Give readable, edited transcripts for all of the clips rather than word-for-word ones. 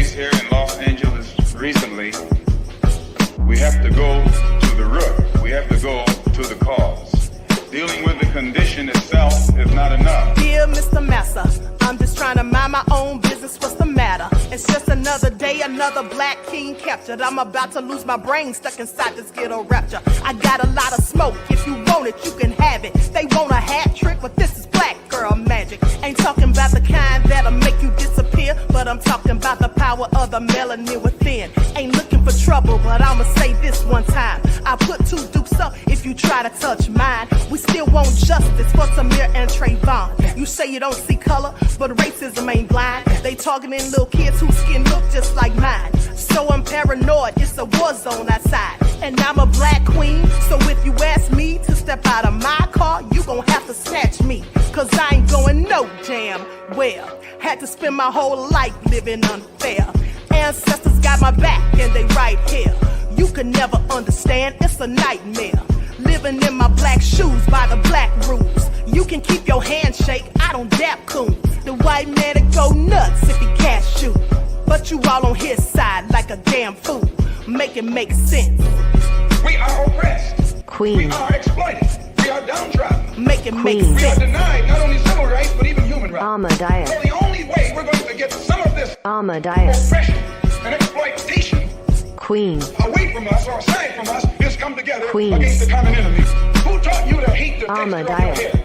case here in Los Angeles recently, we have to go to the root. We have to go to the cause. Dealing with the condition itself is not enough. Dear Mr. Massa, I'm just trying to mind my own business. What's the matter? It's just another day, another black king captured. I'm about to lose my brain, stuck inside this ghetto rapture. I got a lot of smoke. If you want it, you can have it. They want a hat trick, but this is black girl magic. Ain't talking about the kind that'll make you disappear, but I'm talking about the power of the melanin within. Ain't looking for trouble, but I'ma say this one time. I put two dukes up if you try to touch mine. We still want justice for Samir and Trayvon. You say you don't see color, but racism ain't blind. They targeting little kids whose skin look just like mine. So I'm paranoid, it's a war zone outside. And I'm a black queen, so if you ask me to step out of my car, you gon' have to snatch me. Cause I ain't going no damn well. Had to spend my whole life living unfair. Ancestors got my back and they right here. You can never understand, it's a nightmare. Living in my black shoes by the black rules. You can keep your handshake, I don't dap coons. The white man that go nuts if he cash you. But you all on his side like a damn fool. Make it make sense. We are oppressed. Queen. We are exploited. We are downtrodden. Make it make We are sense. denied not only civil rights, but even human rights. Amadeus. So the only way we're going to get some of this Amadeus. oppression and exploitation Queen. away from us or aside from us is come together Queen. against the common enemy. Who taught you to hate the texture of your Amadeus. hair?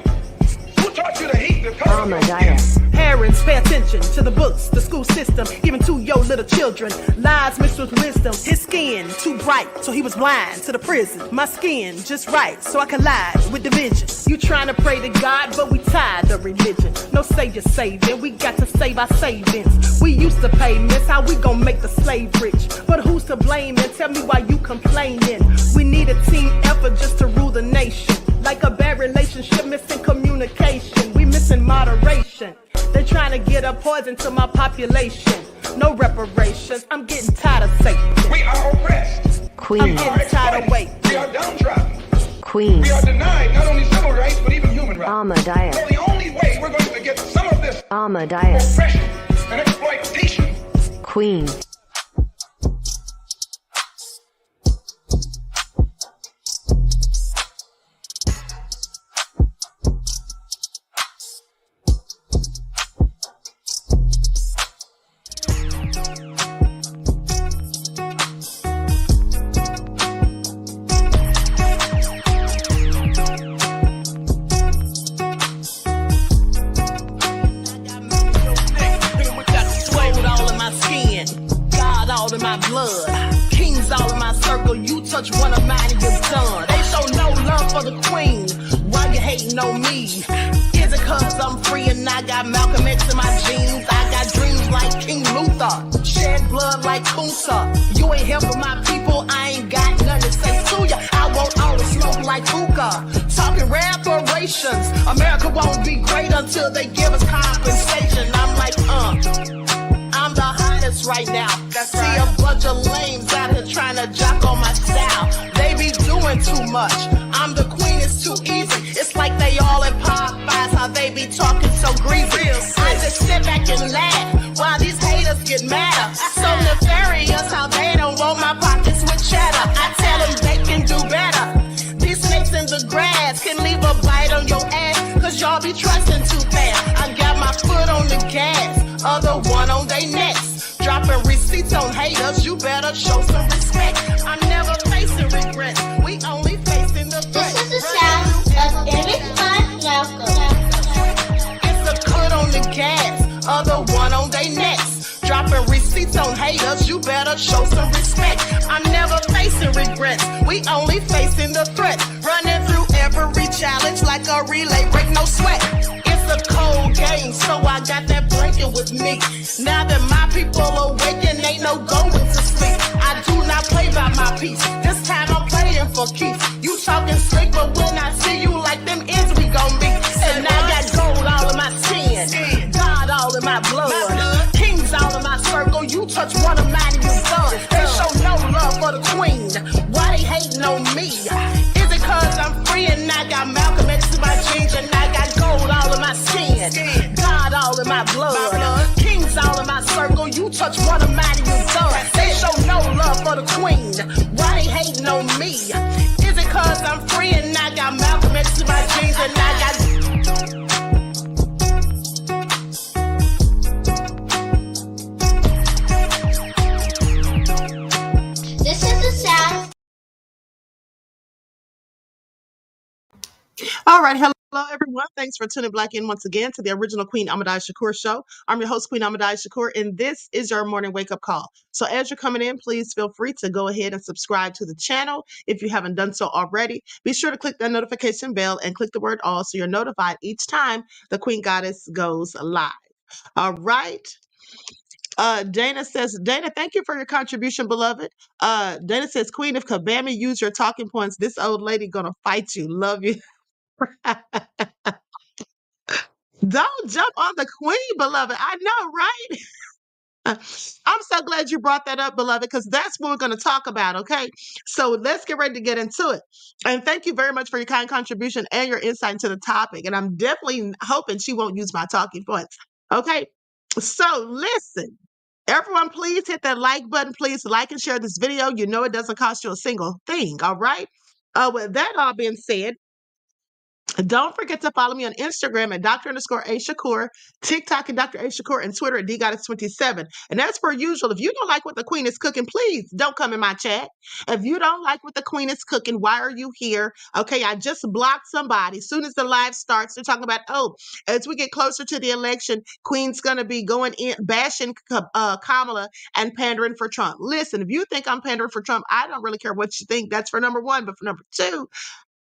Who taught you to hate the color of your skin? Amadeus. Parents, pay attention to the books, the school system, even to your little children. Lies mixed with wisdom. His skin too bright, so he was blind to the prison. My skin just right, so I collide with division. You trying to pray to God, but we tired of religion. No savior saving, we got to save our savings. We used to pay miss, how we gon' make the slave rich? But who's to blame, and tell me why you complaining? We need a team effort just to rule the nation. Like a bad relationship, missing communication. We missing moderation. They trying to get a poison to my population. No reparations. I'm getting tired of Satan. We are oppressed. Queen. I'm getting tired of waiting. We are downtrodden. Queen. We are denied not only civil rights, but even human rights. Amadeus. So the only way we're going to get some of this Amadeus. oppression and exploitation. Queen. Touch one of mine and you're done. They show no love for the queen. Why you hating on me? Is it cause I'm free and I got Malcolm X in my jeans? I got dreams like King Luther, shed blood like Kunsa. You ain't helping my people, I ain't got nothing to say to ya. I want all the smoke like hookah. Talking reparations. America won't be great until they give us compensation. I'm like, I'm the hottest right now. See a bunch of lames out here trying to jock on my style. They be doing too much. I'm the queen, it's too easy. It's like they all in Popeyes, how they be talking so greasy. I just sit back and laugh while these haters get madder. So nefarious how they don't want my pockets with cheddar. I tell them they can do better. These snakes in the grass can leave a bite on your ass, cause y'all be trusting too fast. I got my foot on the gas, other one on they necks. Dropping receipts on haters, you better show some respect. I'm never facing regrets, we only facing the threat. This is the sound of Eric Malcolm. It's a cut on the gas, other one on they necks. Dropping receipts on haters, you better show some respect. I'm never facing regrets, we only facing the threat. Running through every challenge like a relay, break no sweat. It's a cold game, so I got that blanket with me. Now that my people awaken, ain't no going to sleep. I do not play by my piece, this time I'm playing for keeps. You talking slick, but when I see you like them ends, we gon' meet. And I got gold all in my skin, God all in my blood, kings all in my circle. You touch one of mine and you're done. They show no love for the queen, why they hating on me? Is it cause I'm free and I got Malcolm X in my jeans, and I got gold all in my skin, God all in my blood, kings all in my circle. You touch one of somebody you done. They show no love for the queen. Why they hating on me? Is it cause I'm free and I got Malcolm X in my jeans and I got... This is the sound. All right, hello everyone. Thanks for tuning back in once again to the original Queen QueenAShakur show. I'm your host, Queen QueenAShakur, and this is your morning wake-up call. So as you're coming in, please feel free to go ahead and subscribe to the channel if you haven't done so already. Be sure to click that notification bell and click the word all so you're notified each time the Queen Goddess goes live. All right. Dana says, Dana, thank you for your contribution, beloved. Dana says, Queen, if Kabami used your talking points, this old lady gonna fight you. Love you. Don't jump on the queen, beloved. I know, right? I'm so glad you brought that up, beloved, because that's what we're going to talk about, okay? So let's get ready to get into it. And thank you very much for your kind contribution and your insight into the topic. And I'm definitely hoping she won't use my talking points, okay? So listen, everyone, please hit that like button. Please like and share this video. You know it doesn't cost you a single thing, all right? With that all being said, don't forget to follow me on Instagram at Dr._A_Shakur, TikTok at Dr. A Shakur, and Twitter at DGoddess27. And as per usual, if you don't like what the queen is cooking, please don't come in my chat. If you don't like what the queen is cooking, why are you here? Okay, I just blocked somebody. As soon as the live starts, they're talking about, oh, as we get closer to the election, Queen's going to be going in, bashing Kamala and pandering for Trump. Listen, if you think I'm pandering for Trump, I don't really care what you think. That's for number one. But for number two,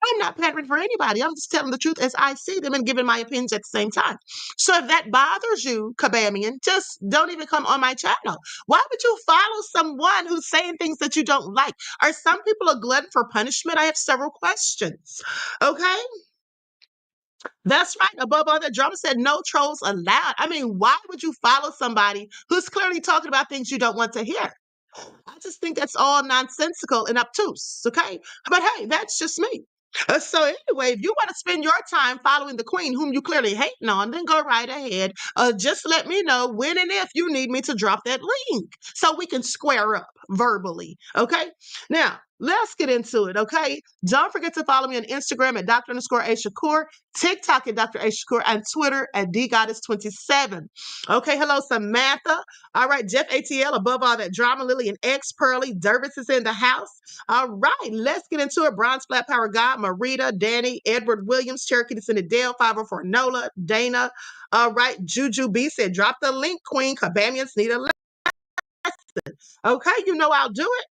I'm not pandering for anybody. I'm just telling the truth as I see them and giving my opinions at the same time. So if that bothers you, Kabamian, just don't even come on my channel. Why would you follow someone who's saying things that you don't like? Are some people a glutton for punishment? I have several questions. Okay? That's right. Above all that, drama said no trolls allowed. I mean, why would you follow somebody who's clearly talking about things you don't want to hear? I just think that's all nonsensical and obtuse. Okay? But hey, that's just me. So anyway, if you want to spend your time following the queen, whom you clearly hating on, then go right ahead. Just let me know when and if you need me to drop that link so we can square up verbally. Okay. Now let's get into it. Okay. Don't forget to follow me on Instagram at Dr._A_Shakur, TikTok at Dr. A Shakur, and Twitter at DGoddess27. Okay. Hello, Samantha. All right. Jeff ATL, above all that drama, Lily and X Pearly. Dervis is in the house. All right, let's get into it. Bronze Flat Power God, Marita, Danny, Edward Williams, Cherokee Descended Dale, 504 Nola, Dana. All right, Juju B said, drop the link, Queen. Kabamians need a lesson. Okay, you know I'll do it.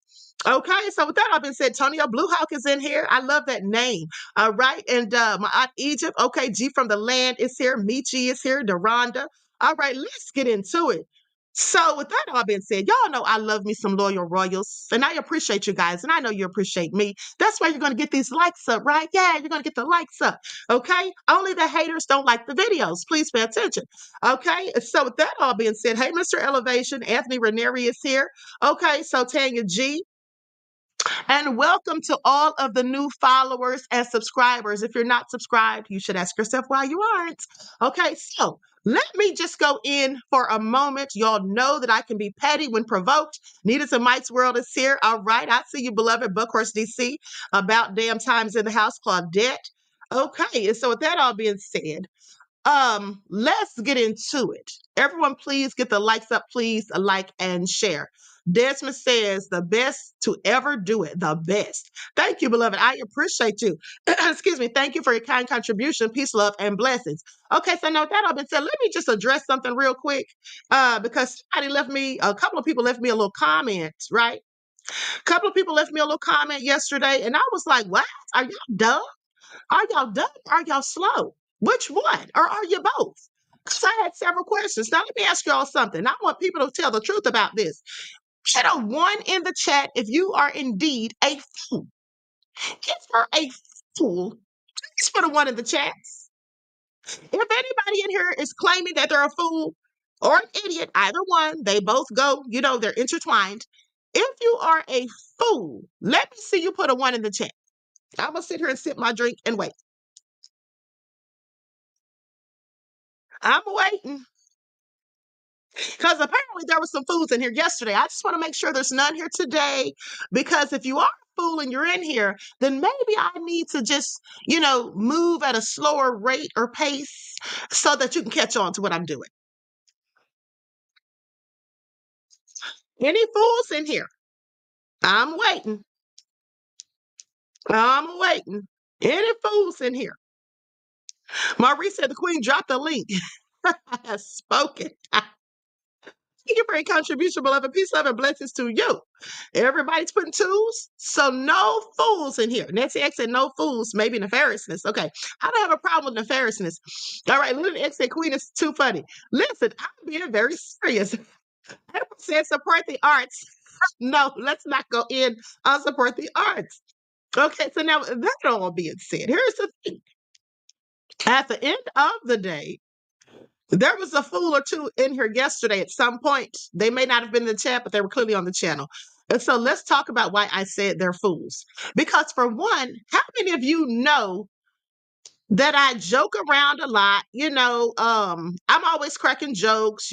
Okay, so with that all being said, Tonio Blue Hawk is in here. I love that name. All right, and my aunt Egypt. Okay, G from the land is here. Michi is here. Deronda. All right, let's get into it. So with that all being said, y'all know I love me some loyal royals, and I appreciate you guys, and I know you appreciate me. That's why you're going to get these likes up, right? Yeah, you're going to get the likes up, okay? Only the haters don't like the videos. Please pay attention, okay? So with that all being said, hey, Mr. Elevation, Anthony Ranieri is here. Okay, so Tanya G, and welcome to all of the new followers and subscribers. If you're not subscribed, you should ask yourself why you aren't. Okay, so let me just go in for a moment. Y'all know that I can be petty when provoked. Nita's and Mike's World is here. All right, I see you, beloved Buckhorse DC. About damn times in the house, Claudette. Okay, and so with that all being said, let's get into it. Everyone, please get the likes up, please, like and share. Desmond says the best to ever do it, the best. Thank you, beloved. I appreciate you. Excuse me. Thank you for your kind contribution. Peace, love, and blessings. Okay, so now that all been said, let me just address something real quick. Because a couple of people left me a little comment, right? A couple of people left me a little comment yesterday, and I was like, what? Are y'all dumb? Are y'all dumb? Are y'all slow? Which one? Or are you both? Because I had several questions. Now, let me ask y'all something. I want people to tell the truth about this. Put a one in the chat if you are indeed a fool. If you're a fool, please put a one in the chat. If anybody in here is claiming that they're a fool or an idiot, either one, they both go, they're intertwined. If you are a fool, let me see you put a one in the chat. I'm going to sit here and sip my drink and wait. I'm waiting. Because apparently there were some fools in here yesterday. I just want to make sure there's none here today. Because if you are a fool and you're in here, then maybe I need to just, move at a slower rate or pace so that you can catch on to what I'm doing. Any fools in here? I'm waiting. I'm waiting. Any fools in here? Maurice said the queen dropped the link. I have spoken. Thank you for your contribution, beloved. Peace, love, and blessings to you. Everybody's putting twos, so no fools in here. Nancy X said no fools, maybe nefariousness. Okay, I don't have a problem with nefariousness. All right, Little X said queen is too funny. Listen, I'm being very serious. April said support the arts. No, let's not go in on support the arts. Okay, so now that all being said, here's the thing. At the end of the day, there was a fool or two in here yesterday at some point. They may not have been in the chat, but they were clearly on the channel. And so let's talk about why I said they're fools. Because for one, how many of you know that I joke around a lot? I'm always cracking jokes,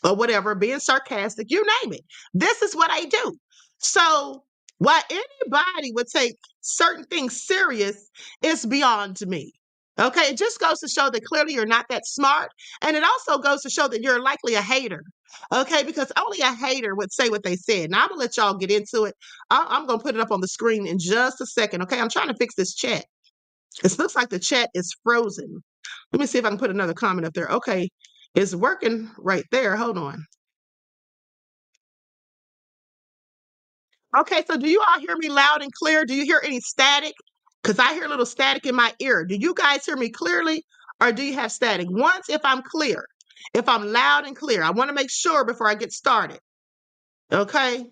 or whatever, being sarcastic, you name it. This is what I do. So why anybody would take certain things serious is beyond me. Okay, it just goes to show that clearly you're not that smart. And it also goes to show that you're likely a hater. Okay, because only a hater would say what they said. Now I'm gonna let y'all get into it. I'm gonna put it up on the screen in just a second. Okay, I'm trying to fix this chat. It looks like the chat is frozen. Let me see if I can put another comment up there. Okay, it's working right there. Hold on. Okay, so do you all hear me loud and clear? Do you hear any static? Because I hear a little static in my ear. Do you guys hear me clearly or do you have static? Once, if I'm clear, if I'm loud and clear, I want to make sure before I get started. Okay?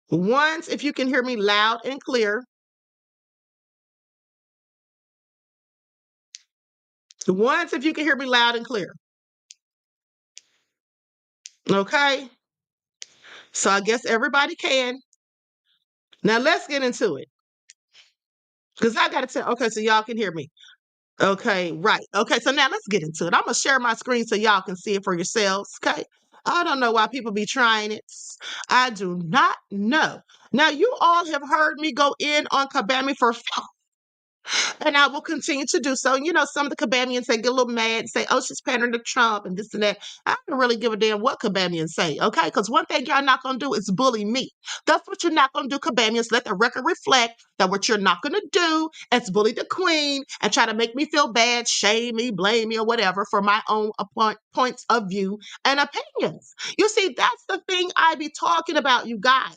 Once, if you can hear me loud and clear. Once, if you can hear me loud and clear. Okay? So I guess everybody can. Now let's get into it. Because I got to tell, okay, so y'all can hear me. Okay, right. Okay, so now let's get into it. I'm going to share my screen so y'all can see it for yourselves. Okay. I don't know why people be trying it. I do not know. Now, you all have heard me go in on Kabami for and I will continue to do so. Some of the Kabamians, they get a little mad and say, oh, she's pandering to Trump and this and that. I don't really give a damn what Kabamians say, okay? Because one thing y'all not going to do is bully me. That's what you're not going to do, Kabamians. Let the record reflect that what you're not going to do is bully the queen and try to make me feel bad, shame me, blame me, or whatever for my own points of view and opinions. You see, that's the thing I be talking about, you guys.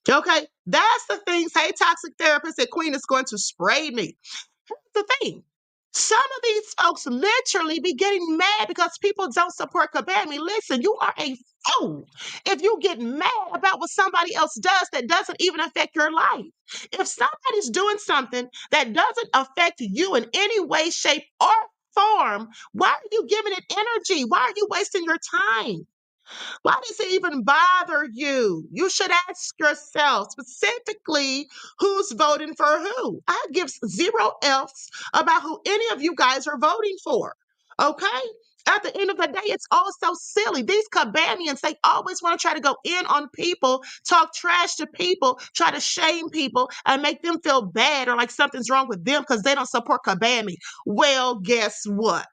Okay, that's the thing. Hey, toxic therapist at Queen is going to spray me. Here's the thing. Some of these folks literally be getting mad because people don't support Kabami. Listen, you are a fool if you get mad about what somebody else does that doesn't even affect your life. If somebody's doing something that doesn't affect you in any way, shape, or form, why are you giving it energy? Why are you wasting your time? Why does it even bother you? You should ask yourself specifically who's voting for who. I give zero F's about who any of you guys are voting for. Okay? At the end of the day, it's all so silly. These Kabamians, they always want to try to go in on people, talk trash to people, try to shame people, and make them feel bad or like something's wrong with them because they don't support Kabami. Well, guess what?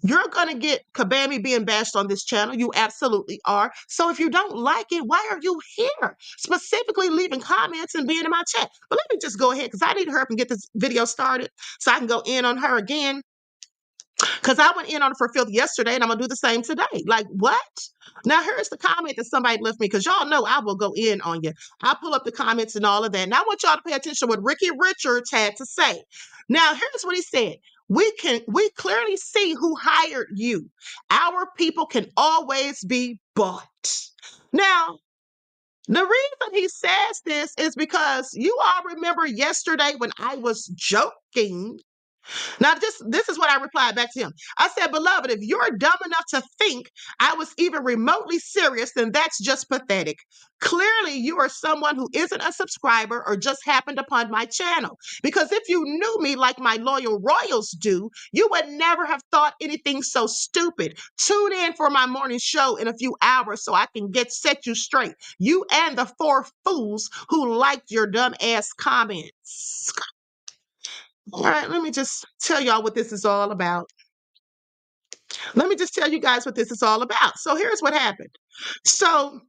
You're going to get Kabami being bashed on this channel. You absolutely are. So if you don't like it, why are you here? Specifically leaving comments and being in my chat. But let me just go ahead because I need to hurry up and get this video started so I can go in on her again. Because I went in on her for filth yesterday and I'm going to do the same today. Like, what? Now, here's the comment that somebody left me because y'all know I will go in on you. I pull up the comments and all of that. And I want y'all to pay attention to what Ricky Richards had to say. Now, here's what he said. We clearly see who hired you. Our people can always be bought. Now, the reason he says this is because you all remember yesterday when I was joking Now, this is what I replied back to him. I said, beloved, if you're dumb enough to think I was even remotely serious, then that's just pathetic. Clearly, you are someone who isn't a subscriber or just happened upon my channel. Because if you knew me like my loyal royals do, you would never have thought anything so stupid. Tune in for my morning show in a few hours so I can set you straight. You and the 4 fools who liked your dumb ass comments. All right, let me just tell y'all what this is all about. Let me just tell you guys what this is all about. So here's what happened. So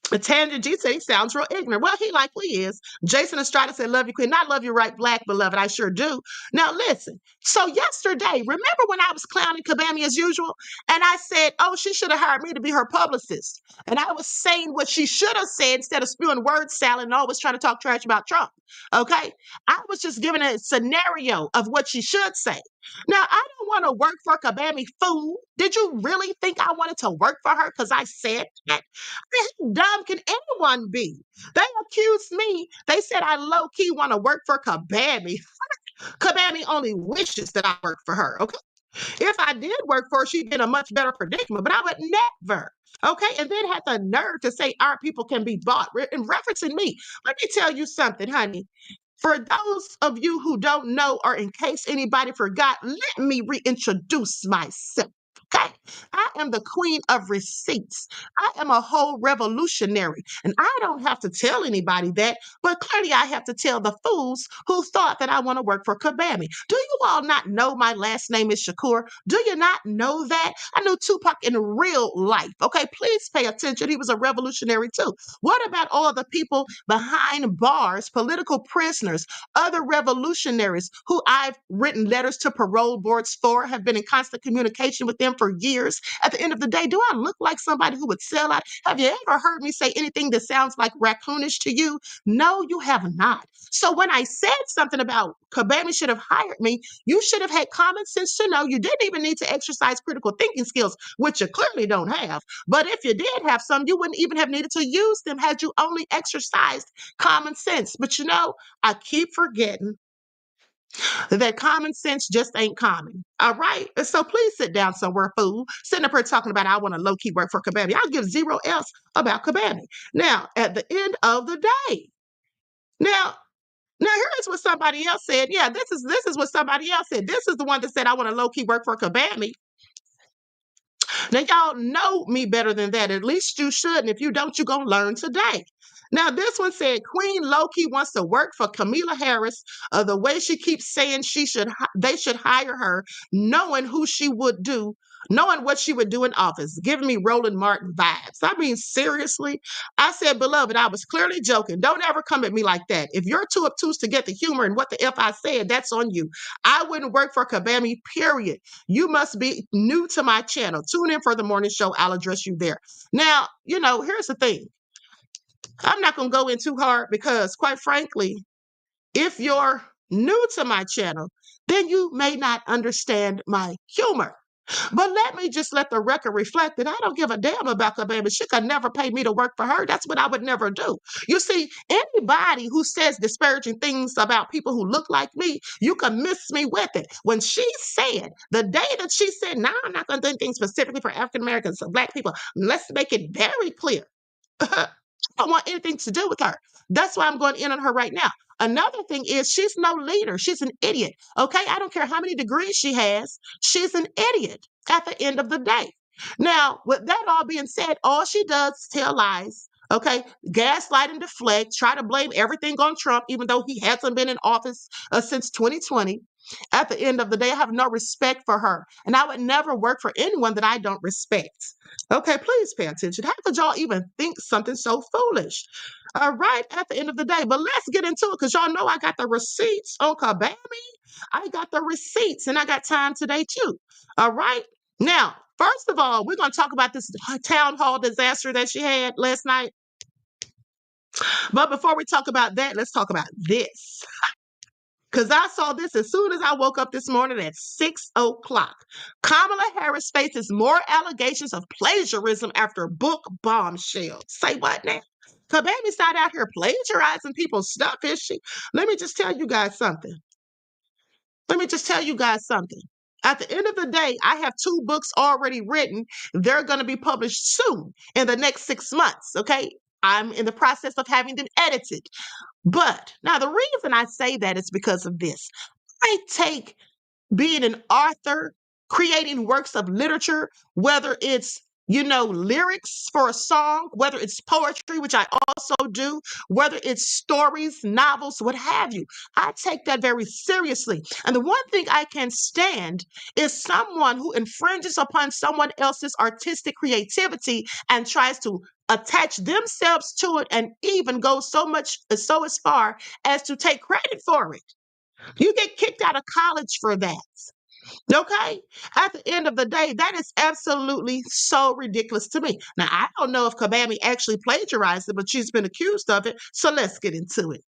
Tangent G said he sounds real ignorant. Well, he likely is. Jason Estrada said, love you, Queen. I love you right, Black beloved. I sure do. Now, listen. So yesterday, remember when I was clowning Kabami as usual? And I said, oh, she should have hired me to be her publicist. And I was saying what she should have said instead of spewing word salad and always trying to talk trash about Trump. Okay? I was just giving a scenario of what she should say. Now, I don't want to work for Kabami, fool. Did you really think I wanted to work for her because I said that? How dumb can anyone be? They accused me. They said I low-key want to work for Kabami. Kabami only wishes that I work for her, okay? If I did work for her, she'd be in a much better predicament, but I would never. Okay, and then had the nerve to say our people can be bought in referencing me. Let me tell you something, honey. For those of you who don't know, or in case anybody forgot, let me reintroduce myself. Okay, I am the queen of receipts. I am a whole revolutionary, and I don't have to tell anybody that, but clearly I have to tell the fools who thought that I want to work for Kabami. Do you all not know my last name is Shakur? Do you not know that? I knew Tupac in real life. Okay, please pay attention. He was a revolutionary too. What about all the people behind bars, political prisoners, other revolutionaries who I've written letters to parole boards for, have been in constant communication with them for years? At the end of the day, do I look like somebody who would sell out? Have you ever heard me say anything that sounds like raccoonish to you? No, you have not. So when I said something about Kabami should have hired me, you should have had common sense to know you didn't even need to exercise critical thinking skills, which you clearly don't have. But if you did have some, you wouldn't even have needed to use them had you only exercised common sense. But you know, I keep forgetting that common sense just ain't common. All right. So please sit down somewhere, fool. Sitting up here talking about I want to low-key work for Kabami. I'll give zero else about Kabami. Now, at the end of the day, now here's what somebody else said. Yeah, this is what somebody else said. This is the one that said I want to low-key work for Kabami. Now, y'all know me better than that. At least you should. And if you don't, you're going to learn today. Now, this one said, Queen Loki wants to work for Kamala Harris. The way she keeps saying they should hire her, knowing knowing what she would do in office, giving me Roland Martin vibes. I mean, seriously? I said, beloved, I was clearly joking. Don't ever come at me like that. If you're too obtuse to get the humor and what the F I said, that's on you. I wouldn't work for Kabami, period. You must be new to my channel. Tune in for the morning show. I'll address you there. Now, here's the thing. I'm not going to go in too hard because, quite frankly, if you're new to my channel, then you may not understand my humor. But let the record reflect that I don't give a damn about Kabami. She could never pay me to work for her. That's what I would never do. You see, anybody who says disparaging things about people who look like me, you can miss me with it. When she said, the day that she said, no, I'm not going to do anything specifically for African Americans or Black people, let's make it very clear. I don't want anything to do with her. That's why I'm going in on her right now. Another thing is she's no leader. She's an idiot. Okay. I don't care how many degrees she has. She's an idiot at the end of the day. Now, with that all being said, all she does is tell lies. Okay. Gaslight and deflect, try to blame everything on Trump, even though he hasn't been in office since 2020. At the end of the day, I have no respect for her. And I would never work for anyone that I don't respect. Okay, please pay attention. How could y'all even think something so foolish? All right, at the end of the day. But let's get into it because y'all know I got the receipts on Kabami. I got the receipts and I got time today too. All right. Now, first of all, we're going to talk about this town hall disaster that she had last night. But before we talk about that, let's talk about this. Because I saw this as soon as I woke up this morning at 6 o'clock. Kamala Harris faces more allegations of plagiarism after book bombshell. Say what now? Kabami's not out here plagiarizing people's stuff, is she? Let me just tell you guys something. Let me just tell you guys something. At the end of the day, I have 2 books already written. They're going to be published soon in the next 6 months. Okay. I'm in the process of having them edited. But now the reason I say that is because of this. I take being an author, creating works of literature, whether it's lyrics for a song, whether it's poetry, which I also do, whether it's stories, novels, what have you. I take that very seriously. And the one thing I can stand is someone who infringes upon someone else's artistic creativity and tries to attach themselves to it and even go so as far as to take credit for it. You get kicked out of college for that. Okay. At the end of the day, that is absolutely so ridiculous to me. Now, I don't know if Kabami actually plagiarized it, but she's been accused of it. So let's get into it.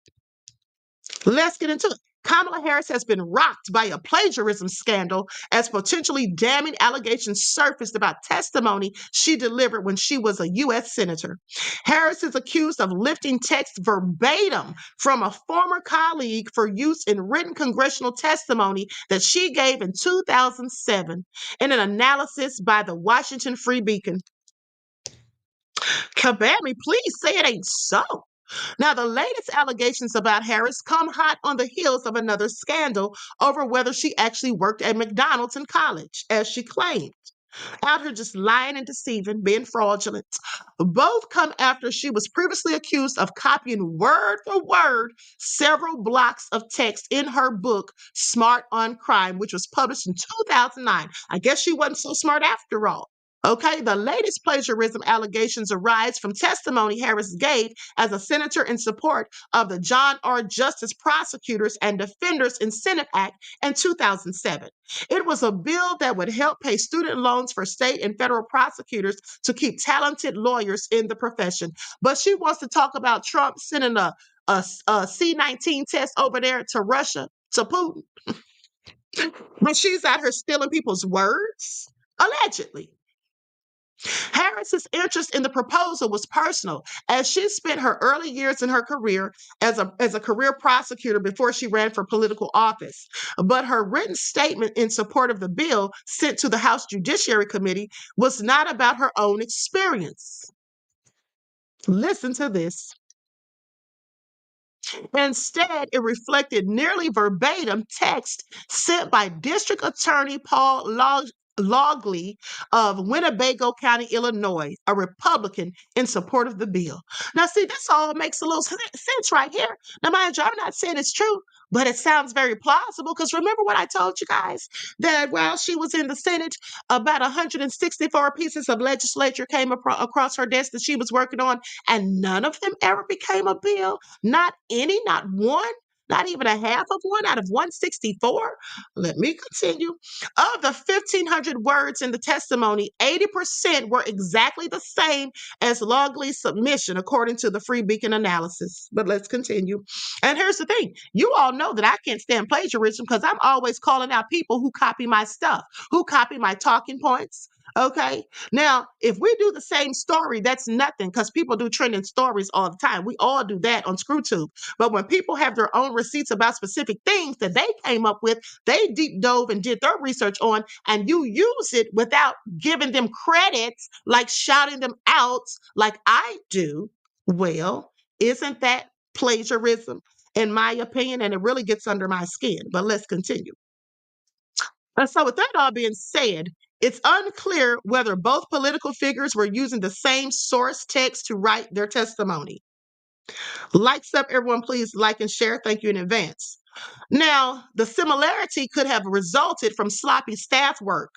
Let's get into it. Kamala Harris has been rocked by a plagiarism scandal as potentially damning allegations surfaced about testimony she delivered when she was a U.S. Senator. Harris is accused of lifting text verbatim from a former colleague for use in written congressional testimony that she gave in 2007 in an analysis by the Washington Free Beacon. Kabami, please say it ain't so. Now, the latest allegations about Harris come hot on the heels of another scandal over whether she actually worked at McDonald's in college, as she claimed. Out here just lying and deceiving, being fraudulent. Both come after she was previously accused of copying word for word several blocks of text in her book, Smart on Crime, which was published in 2009. I guess she wasn't so smart after all. Okay, the latest plagiarism allegations arise from testimony Harris gave as a senator in support of the John R. Justice Prosecutors and Defenders Incentive Act in 2007. It was a bill that would help pay student loans for state and federal prosecutors to keep talented lawyers in the profession. But she wants to talk about Trump sending a C-19 test over there to Russia, to Putin. But she's out here stealing people's words, allegedly. Harris's interest in the proposal was personal, as she spent her early years in her career as a career prosecutor before she ran for political office. But her written statement in support of the bill sent to the House Judiciary Committee was not about her own experience. Listen to this. Instead, it reflected nearly verbatim text sent by District Attorney Paul Logley of Winnebago County, Illinois, a Republican in support of the bill. Now, see, this all makes a little sense right here. Now, mind you, I'm not saying it's true, but it sounds very plausible because remember what I told you guys, that while she was in the Senate, about 164 pieces of legislature came across her desk that she was working on, and none of them ever became a bill. Not any, not one. Not even a half of one out of 164. Let me continue. Of the 1,500 words in the testimony, 80% were exactly the same as Logley's submission, according to the Free Beacon analysis. But let's continue. And here's the thing. You all know that I can't stand plagiarism because I'm always calling out people who copy my stuff, who copy my talking points. Okay. Now, if we do the same story, that's nothing because people do trending stories all the time. We all do that on ScrewTube. But when people have their own receipts about specific things that they came up with, they deep dove and did their research on, and you use it without giving them credits, like shouting them out like I do, well, isn't that plagiarism, in my opinion? And it really gets under my skin. But let's continue. And so, with that all being said, it's unclear whether both political figures were using the same source text to write their testimony. Likes up, everyone, please like and share. Thank you in advance. Now, the similarity could have resulted from sloppy staff work.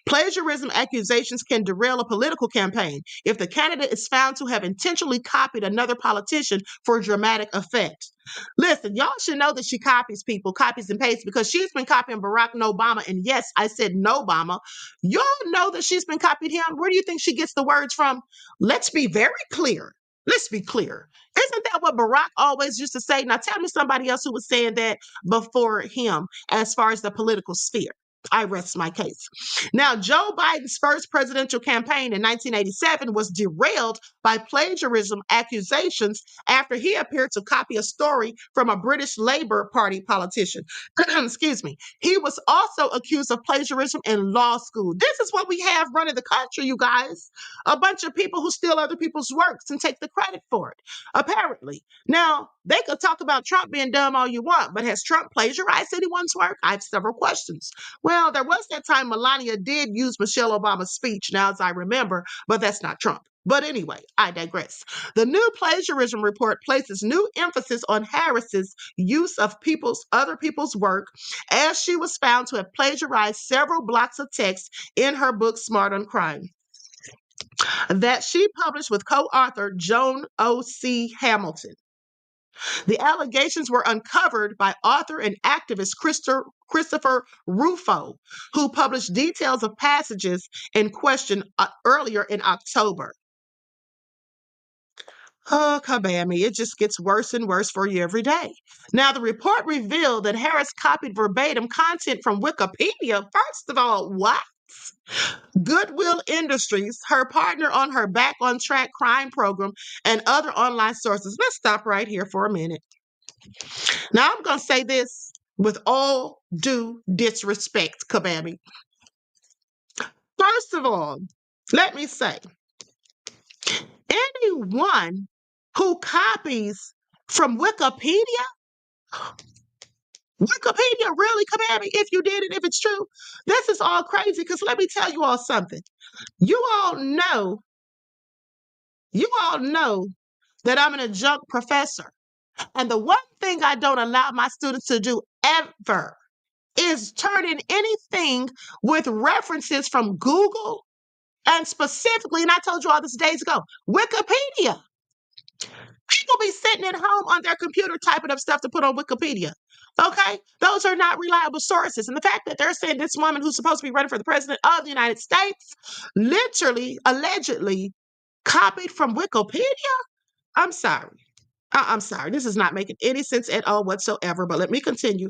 Plagiarism accusations can derail a political campaign if the candidate is found to have intentionally copied another politician for dramatic effect. Listen, y'all should know that she copies people, copies and pastes, because she's been copying Barack Obama. And yes, I said no Obama. Y'all know that she's been copying him. Where do you think she gets the words from? Let's be very clear. Let's be clear. Isn't that what Barack always used to say? Now tell me somebody else who was saying that before him as far as the political sphere. I rest my case. Now, Joe Biden's first presidential campaign in 1987 was derailed by plagiarism accusations after he appeared to copy a story from a British Labour Party politician. Excuse me. He was also accused of plagiarism in law school. This is what we have running the country, you guys. A bunch of people who steal other people's works and take the credit for it, apparently. Now, they could talk about Trump being dumb all you want, but has Trump plagiarized anyone's work? I have several questions. Well, there was that time Melania did use Michelle Obama's speech, now as I remember, but that's not Trump. But anyway, I digress. The new plagiarism report places new emphasis on Harris's use of other people's work, as she was found to have plagiarized several blocks of text in her book Smart on Crime that she published with co-author Joan O.C. Hamilton. The allegations were uncovered by author and activist Christopher Rufo, who published details of passages in question earlier in October. Oh, kabammy, it just gets worse and worse for you every day. Now, the report revealed that Harris copied verbatim content from Wikipedia. First of all, what? Goodwill Industries, her partner on her Back on Track crime program, and other online sources. Let's stop right here for a minute. Now, I'm going to say this with all due disrespect, kabammy. First of all, let me say, anyone who copies from Wikipedia, really, kabammy, if you did it, if it's true, this is all crazy, because let me tell you all something. You all know that I'm an adjunct professor. And the one thing I don't allow my students to do ever is turn in anything with references from Google and specifically, and I told you all this days ago, Wikipedia. People be sitting at home on their computer typing up stuff to put on Wikipedia. Okay? Those are not reliable sources. And the fact that they're saying this woman who's supposed to be running for the president of the United States literally, allegedly copied from Wikipedia? I'm sorry. I'm sorry. This is not making any sense at all whatsoever, but let me continue.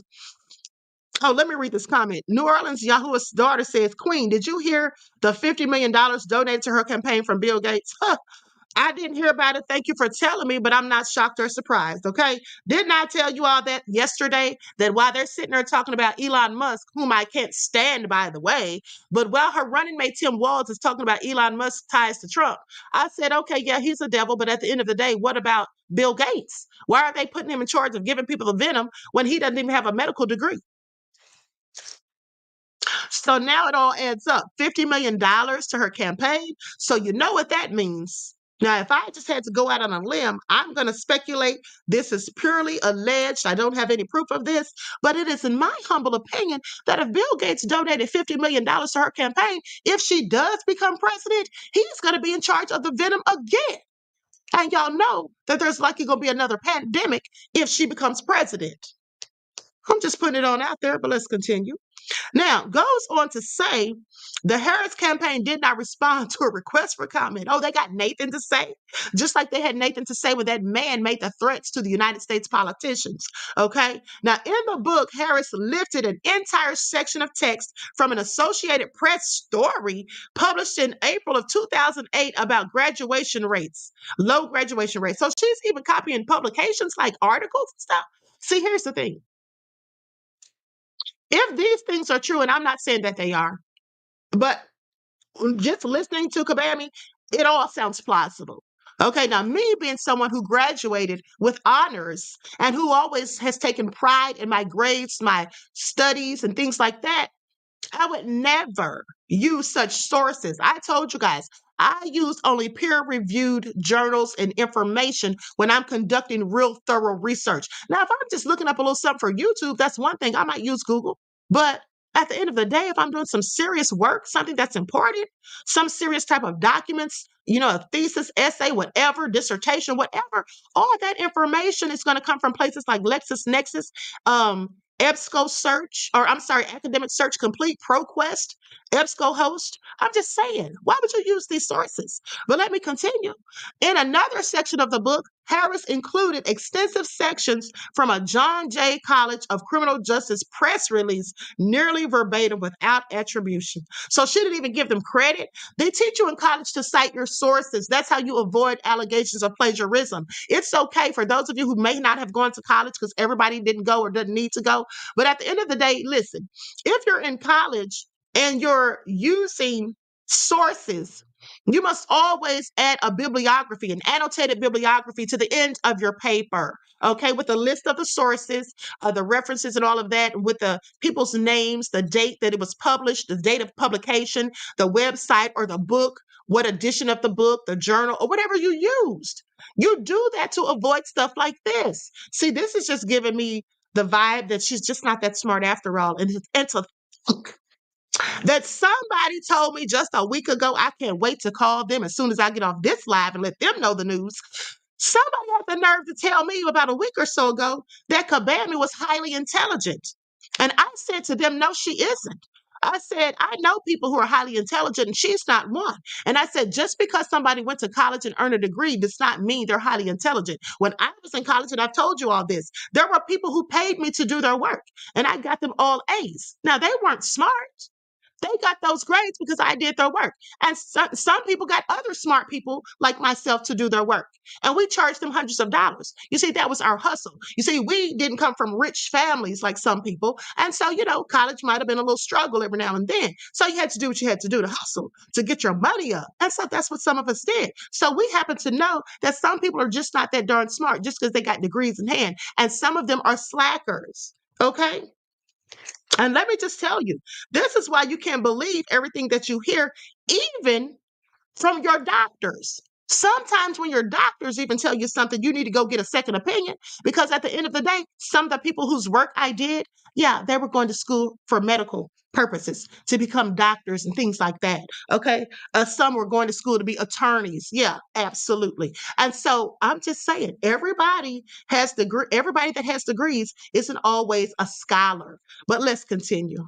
Oh, let me read this comment. New Orleans Yahuwah's daughter says, Queen, did you hear the $50 million donated to her campaign from Bill Gates? Huh. I didn't hear about it. Thank you for telling me, but I'm not shocked or surprised, okay? Didn't I tell you all that yesterday, that while they're sitting there talking about Elon Musk, whom I can't stand, by the way, but while her running mate Tim Walz is talking about Elon Musk's ties to Trump, I said, okay, yeah, he's a devil, but at the end of the day, what about Bill Gates? Why are they putting him in charge of giving people the venom when he doesn't even have a medical degree? So now it all adds up. $50 million to her campaign. So you know what that means. Now, if I just had to go out on a limb, I'm going to speculate this is purely alleged. I don't have any proof of this, but it is in my humble opinion that if Bill Gates donated $50 million to her campaign, if she does become president, he's going to be in charge of the venom again. And y'all know that there's likely going to be another pandemic if she becomes president. I'm just putting it on out there, but let's continue. Now, goes on to say the Harris campaign did not respond to a request for comment. Oh, they got Nathan to say, just like they had Nathan to say when that man made the threats to the United States politicians. Okay. Now, in the book, Harris lifted an entire section of text from an Associated Press story published in April of 2008 about graduation rates, low graduation rates. So she's even copying publications like articles and stuff. See, here's the thing. If these things are true, and I'm not saying that they are, but just listening to Kabammy, it all sounds plausible. Okay, now me being someone who graduated with honors and who always has taken pride in my grades, my studies, and things like that, I would never use such sources. I told you guys, I use only peer-reviewed journals and information when I'm conducting real thorough research. Now, if I'm just looking up a little something for YouTube, that's one thing. I might use Google. But at the end of the day, if I'm doing some serious work, something that's important, some serious type of documents, a thesis, essay, whatever, dissertation, whatever, all that information is going to come from places like LexisNexis, EBSCO Search, Academic Search Complete, ProQuest, EBSCOhost. I'm just saying, why would you use these sources? But let me continue. In another section of the book, Harris included extensive sections from a John Jay College of Criminal Justice press release, nearly verbatim without attribution. So she didn't even give them credit. They teach you in college to cite your sources. That's how you avoid allegations of plagiarism. It's okay for those of you who may not have gone to college, because everybody didn't go or doesn't need to go. But at the end of the day, listen, if you're in college and you're using sources, you must always add a bibliography, an annotated bibliography to the end of your paper, okay, with a list of the sources, the references and all of that, with the people's names, the date that it was published, the date of publication, the website or the book, what edition of the book, the journal, or whatever you used. You do that to avoid stuff like this. See, this is just giving me the vibe that she's just not that smart after all. And to think that somebody told me just a week ago, I can't wait to call them as soon as I get off this live and let them know the news. Somebody had the nerve to tell me about a week or so ago that Kabami was highly intelligent. And I said to them, no, she isn't. I said, I know people who are highly intelligent and she's not one. And I said, just because somebody went to college and earned a degree does not mean they're highly intelligent. When I was in college, and I've told you all this, there were people who paid me to do their work and I got them all A's. Now, they weren't smart. They got those grades because I did their work. And some people got other smart people like myself to do their work. And we charged them hundreds of dollars. You see, that was our hustle. You see, we didn't come from rich families like some people. And so, college might have been a little struggle every now and then. So you had to do what you had to do to hustle, to get your money up. And so that's what some of us did. So we happen to know that some people are just not that darn smart just because they got degrees in hand. And some of them are slackers. Okay? And let me just tell you, this is why you can't believe everything that you hear, even from your doctors. Sometimes when your doctors even tell you something, you need to go get a second opinion, because at the end of the day, some of the people whose work I did, yeah, they were going to school for medical purposes to become doctors and things like that. Okay. Some were going to school to be attorneys. Yeah, absolutely. And so I'm just saying, everybody that has degrees isn't always a scholar. But let's continue.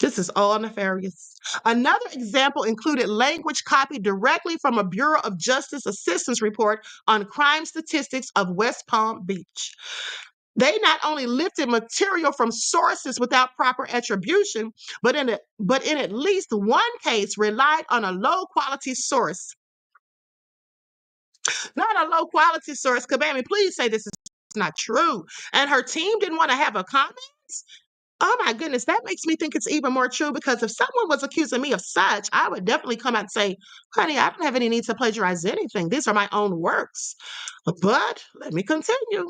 This is all nefarious. Another example included language copied directly from a Bureau of Justice assistance report on crime statistics of West Palm Beach. They not only lifted material from sources without proper attribution, but in at least one case relied on a low-quality source. Not a low-quality source. Kabami, please say this is not true. And her team didn't want to have a comment? Oh my goodness, that makes me think it's even more true, because if someone was accusing me of such, I would definitely come out and say, honey, I don't have any need to plagiarize anything. These are my own works. But let me continue.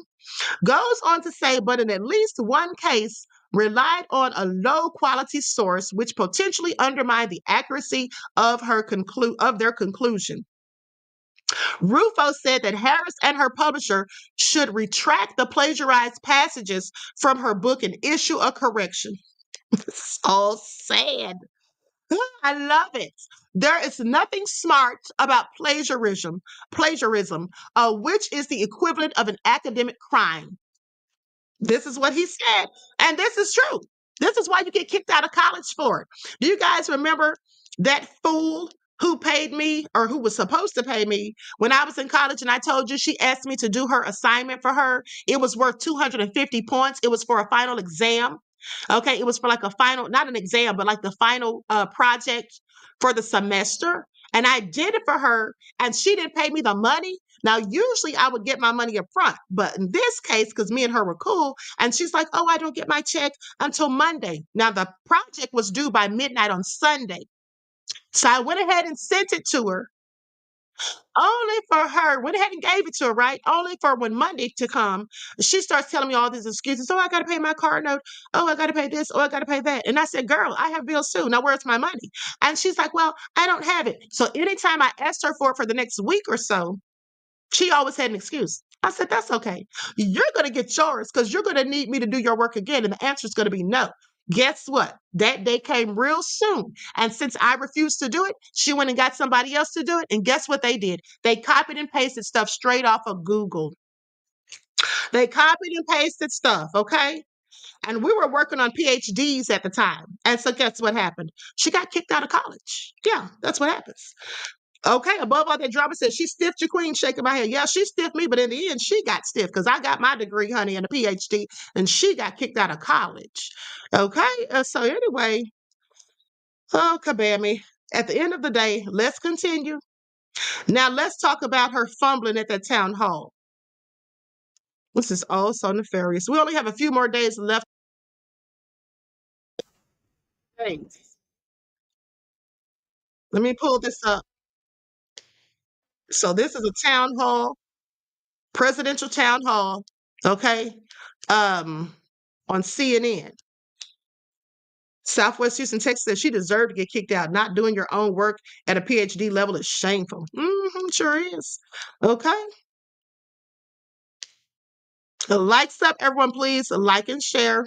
Goes on to say, but in at least one case, relied on a low quality source, which potentially undermined the accuracy of their conclusion. Rufo said that Harris and her publisher should retract the plagiarized passages from her book and issue a correction. So sad. I love it. There is nothing smart about plagiarism, which is the equivalent of an academic crime. This is what he said. And this is true. This is why you get kicked out of college for it. Do you guys remember that fool who paid me, or who was supposed to pay me when I was in college? And I told you she asked me to do her assignment for her. It was worth 250 points. It was for a final exam. Okay. It was for like a final, not an exam, but like the final project for the semester. And I did it for her, and she didn't pay me the money. Now, usually I would get my money up front, but in this case, because me and her were cool, and she's like, oh, I don't get my check until Monday. Now, the project was due by midnight on Sunday. So I went ahead and sent it to her, went ahead and gave it to her, right? Only for when Monday to come, she starts telling me all these excuses. Oh, I got to pay my car note. Oh, I got to pay this. Oh, I got to pay that. And I said, girl, I have bills too. Now, where's my money? And she's like, well, I don't have it. So anytime I asked her for it for the next week or so, she always had an excuse. I said, that's okay. You're going to get yours because you're going to need me to do your work again. And the answer is going to be no. Guess what? That day came real soon. And since I refused to do it, she went and got somebody else to do it. And guess what they did? They copied and pasted stuff straight off of Google. They copied and pasted stuff, okay? And we were working on PhDs at the time. And so guess what happened? She got kicked out of college. Yeah, that's what happens. Okay, above all that drama said she stiffed your queen, shaking my head. Yeah, she stiffed me, but in the end, she got stiff because I got my degree, honey, and a PhD, and she got kicked out of college. Okay, so anyway, oh, Kabami. At the end of the day, let's continue. Now, let's talk about her fumbling at that town hall. This is all so nefarious. We only have a few more days left. Thanks. Let me pull this up. So, this is a town hall, presidential town hall, okay, on CNN. Southwest Houston, Texas says she deserved to get kicked out. Not doing your own work at a PhD level is shameful. Sure is. Okay. Likes up, everyone, please. Like and share.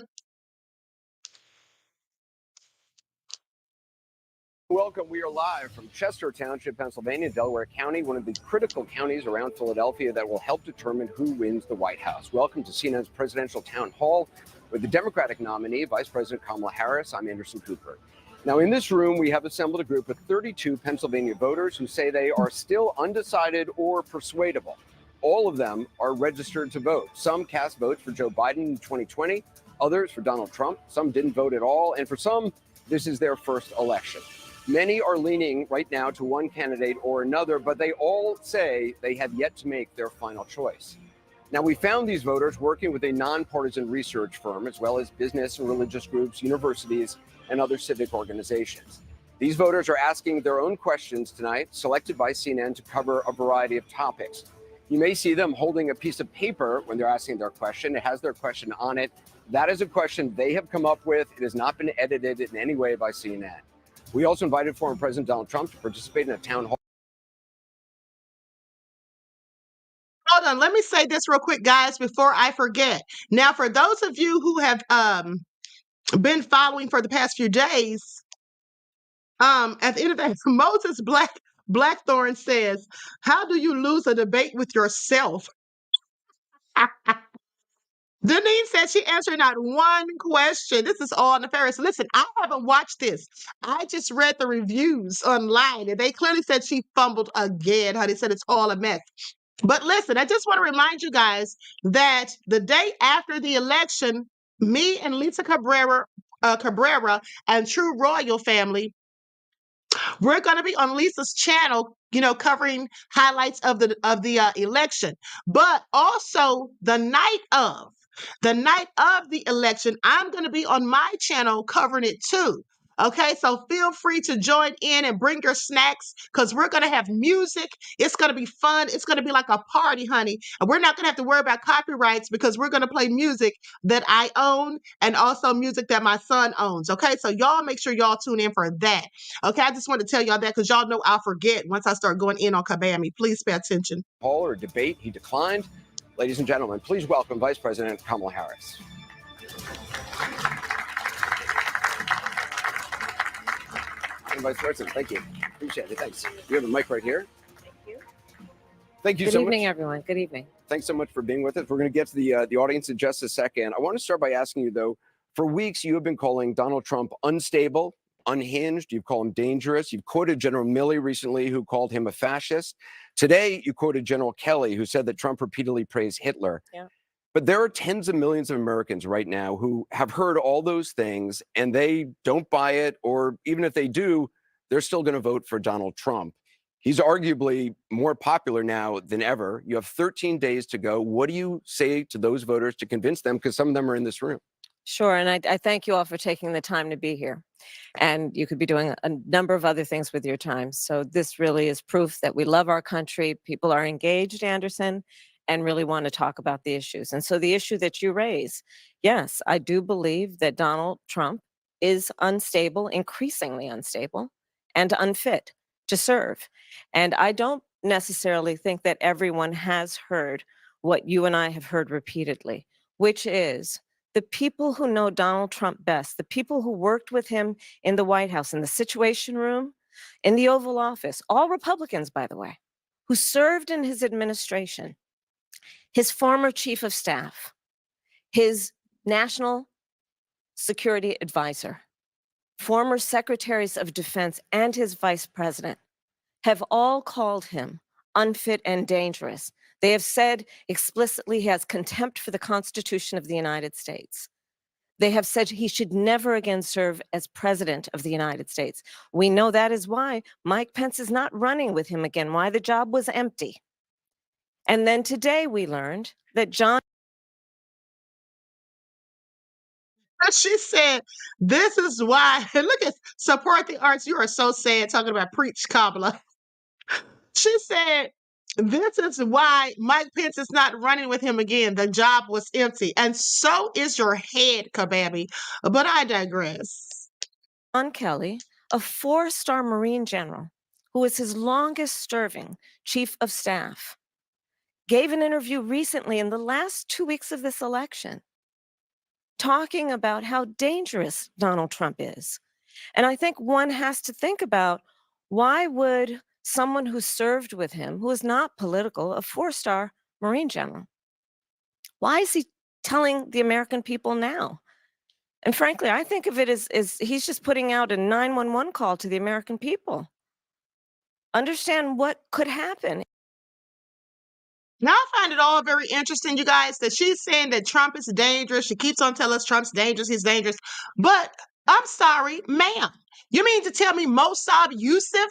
Welcome. We are live from Chester Township, Pennsylvania, Delaware County, one of the critical counties around Philadelphia that will help determine who wins the White House. Welcome to CNN's presidential town hall with the Democratic nominee, Vice President Kamala Harris. I'm Anderson Cooper. Now, in this room, we have assembled a group of 32 Pennsylvania voters who say they are still undecided or persuadable. All of them are registered to vote. Some cast votes for Joe Biden in 2020, others for Donald Trump. Some didn't vote at all. And for some, this is their first election. Many are leaning right now to one candidate or another, but they all say they have yet to make their final choice. Now, we found these voters working with a nonpartisan research firm, as well as business and religious groups, universities, and other civic organizations. These voters are asking their own questions tonight, selected by CNN to cover a variety of topics. You may see them holding a piece of paper when they're asking their question. It has their question on it. That is a question they have come up with. It has not been edited in any way by CNN. We also invited former President Donald Trump to participate in a town hall. Hold on. Let me say this real quick, guys, before I forget. Now, for those of you who have been following for the past few days, at the end of the day, Moses Blackthorn says, "How do you lose a debate with yourself?" Denise said she answered not one question. This is all nefarious. Listen, I haven't watched this. I just read the reviews online, and they clearly said she fumbled again, honey. Said it's all a mess. But listen, I just want to remind you guys that the day after the election, me and Lisa Cabrera and True Royal family, we're going to be on Lisa's channel, covering highlights of the election, but also the night of the election, I'm going to be on my channel covering it too. Okay, so feel free to join in and bring your snacks because we're going to have music. It's going to be fun. It's going to be like a party, honey. And we're not going to have to worry about copyrights because we're going to play music that I own and also music that my son owns. Okay, so y'all make sure y'all tune in for that. Okay, I just want to tell y'all that because y'all know I'll forget once I start going in on Kabami. Please pay attention. Hall or debate. He declined. Ladies and gentlemen, please welcome Vice President Kamala Harris. Vice President, thank you. Appreciate it. Thanks. You have a mic right here. Thank you. Thank you Good so much. Good evening, everyone. Good evening. Thanks so much for being with us. We're going to get to the audience in just a second. I want to start by asking you, though, for weeks you have been calling Donald Trump unstable, unhinged. You've called him dangerous. You've quoted General Milley recently, who called him a fascist. Today, you quoted General Kelly, who said that Trump repeatedly praised Hitler. Yeah. But there are tens of millions of Americans right now who have heard all those things and they don't buy it, or even if they do, they're still going to vote for Donald Trump. He's arguably more popular now than ever. You have 13 days to go. What do you say to those voters to convince them? Because some of them are in this room. Sure. And I thank you all for taking the time to be here. And you could be doing a number of other things with your time. So this really is proof that we love our country. People are engaged, Anderson, and really want to talk about the issues. And so the issue that you raise, yes, I do believe that Donald Trump is unstable, increasingly unstable, and unfit to serve. And I don't necessarily think that everyone has heard what you and I have heard repeatedly, which is the people who know Donald Trump best, the people who worked with him in the White House, in the Situation Room, in the Oval Office, all Republicans, by the way, who served in his administration, his former chief of staff, his national security advisor, former secretaries of defense, and his vice president have all called him unfit and dangerous. They have said explicitly he has contempt for the Constitution of the United States. They have said he should never again serve as president of the United States. We know that is why Mike Pence is not running with him again, why the job was empty. And then today we learned that John She said, this is why, look at support the arts. You are so sad talking about preach, Kamala. She said, this is why Mike Pence is not running with him again. The job was empty. And so is your head, Kababi. But I digress. Kelly, a 4-star Marine general who was his longest serving chief of staff, gave an interview recently in the last 2 weeks of this election, talking about how dangerous Donald Trump is. And I think one has to think about, why would someone who served with him, who is not political, a 4-star Marine general, why is he telling the American people now? And frankly, I think of it as he's just putting out a 911 call to the American people. Understand what could happen. Now, I find it all very interesting, you guys, that she's saying that Trump is dangerous. She keeps on telling us Trump's dangerous, he's dangerous. But I'm sorry, ma'am. You mean to tell me Mossad Youssef,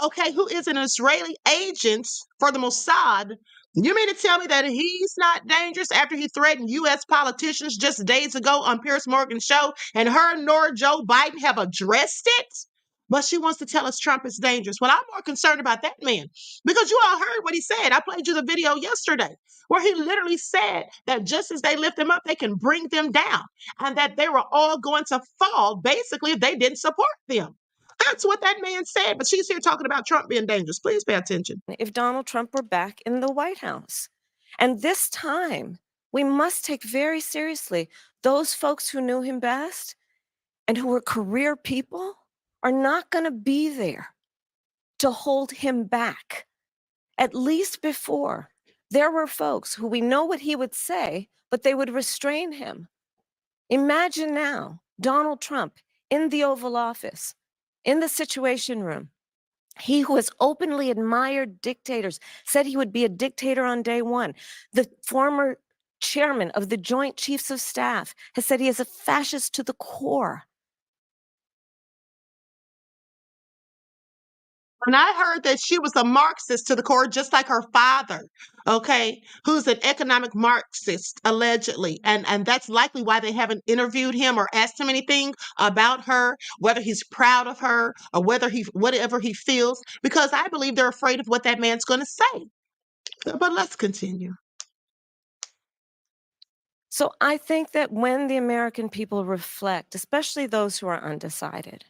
okay, who is an Israeli agent for the Mossad, you mean to tell me that he's not dangerous after he threatened U.S. politicians just days ago on Piers Morgan's show, and her nor Joe Biden have addressed it? But she wants to tell us Trump is dangerous. Well, I'm more concerned about that man, because you all heard what he said. I played you the video yesterday where he literally said that just as they lift them up, they can bring them down, and that they were all going to fall basically if they didn't support them. That's what that man said. But she's here talking about Trump being dangerous. Please pay attention. If Donald Trump were back in the White House. And this time, we must take very seriously those folks who knew him best and who were career people are not going to be there to hold him back. At least before, there were folks who we know what he would say, but they would restrain him. Imagine now Donald Trump in the Oval Office, in the Situation Room. He who has openly admired dictators, said he would be a dictator on day one. The former chairman of the Joint Chiefs of Staff has said he is a fascist to the core. And I heard that she was a Marxist to the core, just like her father, okay, who's an economic Marxist, allegedly. And that's likely why they haven't interviewed him or asked him anything about her, whether he's proud of her or whatever he feels, because I believe they're afraid of what that man's going to say. But let's continue. So I think that when the American people reflect, especially those who are undecided,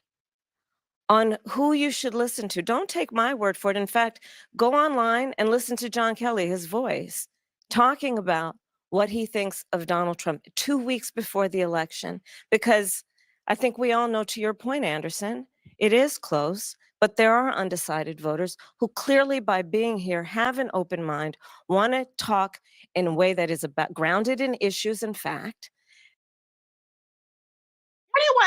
on who you should listen to, don't take my word for it. In fact, go online and listen to John Kelly, his voice, talking about what he thinks of Donald Trump 2 weeks before the election. Because I think we all know, to your point, Anderson, it is close, but there are undecided voters who clearly, by being here, have an open mind, want to talk in a way that is grounded in issues and fact.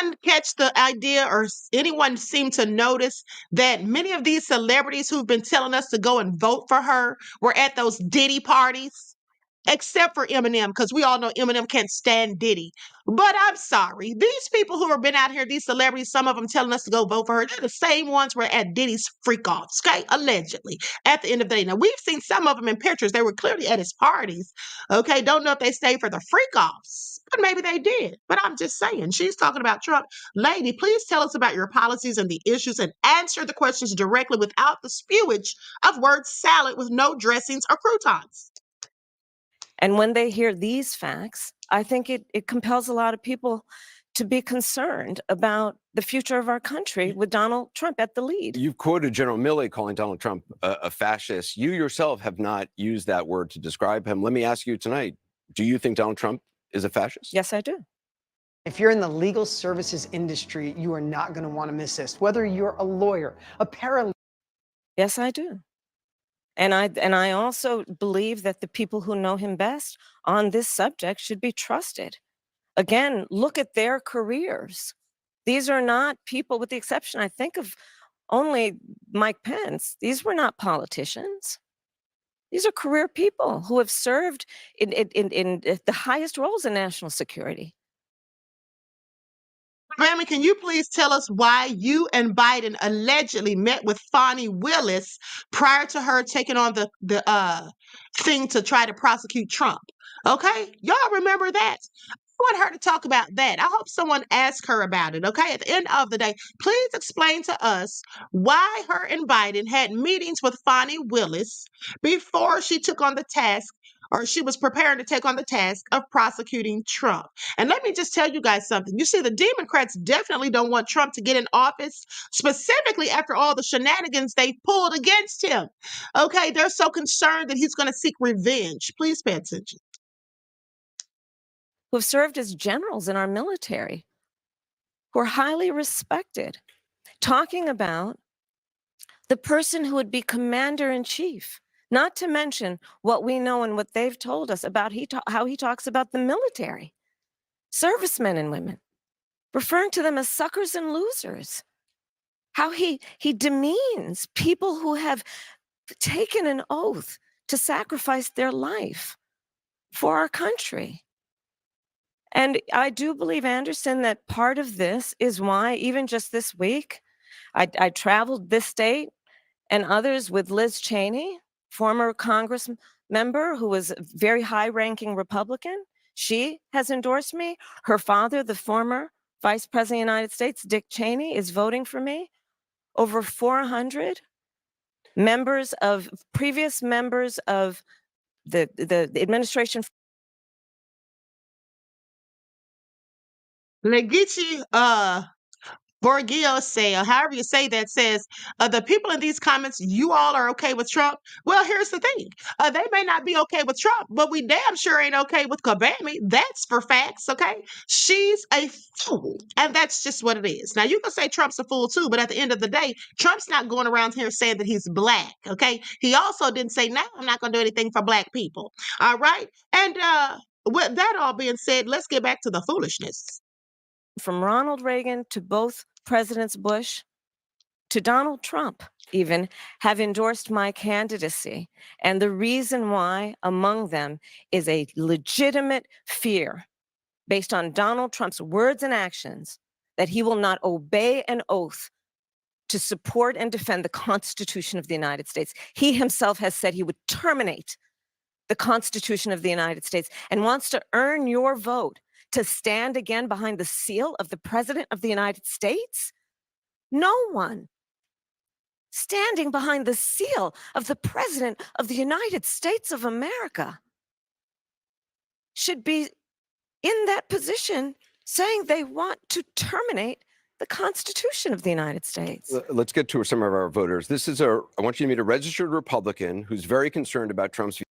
Anyone catch the idea, or anyone seem to notice that many of these celebrities who've been telling us to go and vote for her were at those Diddy parties? Except for Eminem, because we all know Eminem can't stand Diddy. But I'm sorry, these people who have been out here, these celebrities, some of them telling us to go vote for her, they're the same ones who were at Diddy's freak-offs, okay? Allegedly, at the end of the day. Now, we've seen some of them in pictures. They were clearly at his parties, okay? Don't know if they stayed for the freak-offs, but maybe they did. But I'm just saying, she's talking about Trump. Lady, please tell us about your policies and the issues, and answer the questions directly without the spewage of word salad with no dressings or croutons. And when they hear these facts, I think it compels a lot of people to be concerned about the future of our country with Donald Trump at the lead. You've quoted General Milley calling Donald Trump a fascist. You yourself have not used that word to describe him. Let me ask you tonight, do you think Donald Trump is a fascist? Yes, I do. If you're in the legal services industry, you are not going to want to miss this. Whether you're a lawyer, a paralegal. Yes, I do. And I also believe that the people who know him best on this subject should be trusted. Again, look at their careers. These are not people, with the exception, I think, of only Mike Pence. These were not politicians. These are career people who have served in the highest roles in national security. Grammy, can you please tell us why you and Biden allegedly met with Fonnie Willis prior to her taking on the thing to try to prosecute Trump? Okay, y'all remember that? I want her to talk about that. I hope someone asks her about it. Okay, at the end of the day, please explain to us why her and Biden had meetings with Fonnie Willis before she took on the task, or she was preparing to take on the task of prosecuting Trump. And let me just tell you guys something. You see, the Democrats definitely don't want Trump to get in office, specifically after all the shenanigans they pulled against him. Okay, they're so concerned that he's going to seek revenge. Please pay attention. Who have served as generals in our military, who are highly respected, talking about the person who would be commander in chief, not to mention what we know and what they've told us about how he talks about the military, servicemen and women, referring to them as suckers and losers, how he demeans people who have taken an oath to sacrifice their life for our country. And I do believe, Anderson, that part of this is why, even just this week, I traveled this state and others with Liz Cheney, former Congress member who was a very high-ranking Republican. She has endorsed me. Her father, the former Vice President of the United States, Dick Cheney, is voting for me. Over 400 previous members of the administration. Legici Borgio say, or however you say that, says, the people in these comments, you all are okay with Trump. Well, here's the thing. They may not be okay with Trump, but we damn sure ain't okay with Kobami. That's for facts, okay? She's a fool, and that's just what it is. Now, you can say Trump's a fool too, but at the end of the day, Trump's not going around here saying that he's black, okay? He also didn't say, no, I'm not going to do anything for black people, all right? And with that all being said, let's get back to the foolishness. From Ronald Reagan to both Presidents Bush to Donald Trump even have endorsed my candidacy. And the reason why among them is a legitimate fear based on Donald Trump's words and actions that he will not obey an oath to support and defend the Constitution of the United States. He himself has said he would terminate the Constitution of the United States and wants to earn your vote to stand again behind the seal of the President of the United States? No one standing behind the seal of the President of the United States of America should be in that position saying they want to terminate the Constitution of the United States. Let's get to some of our voters. I want you to meet a registered Republican who's very concerned about Trump's.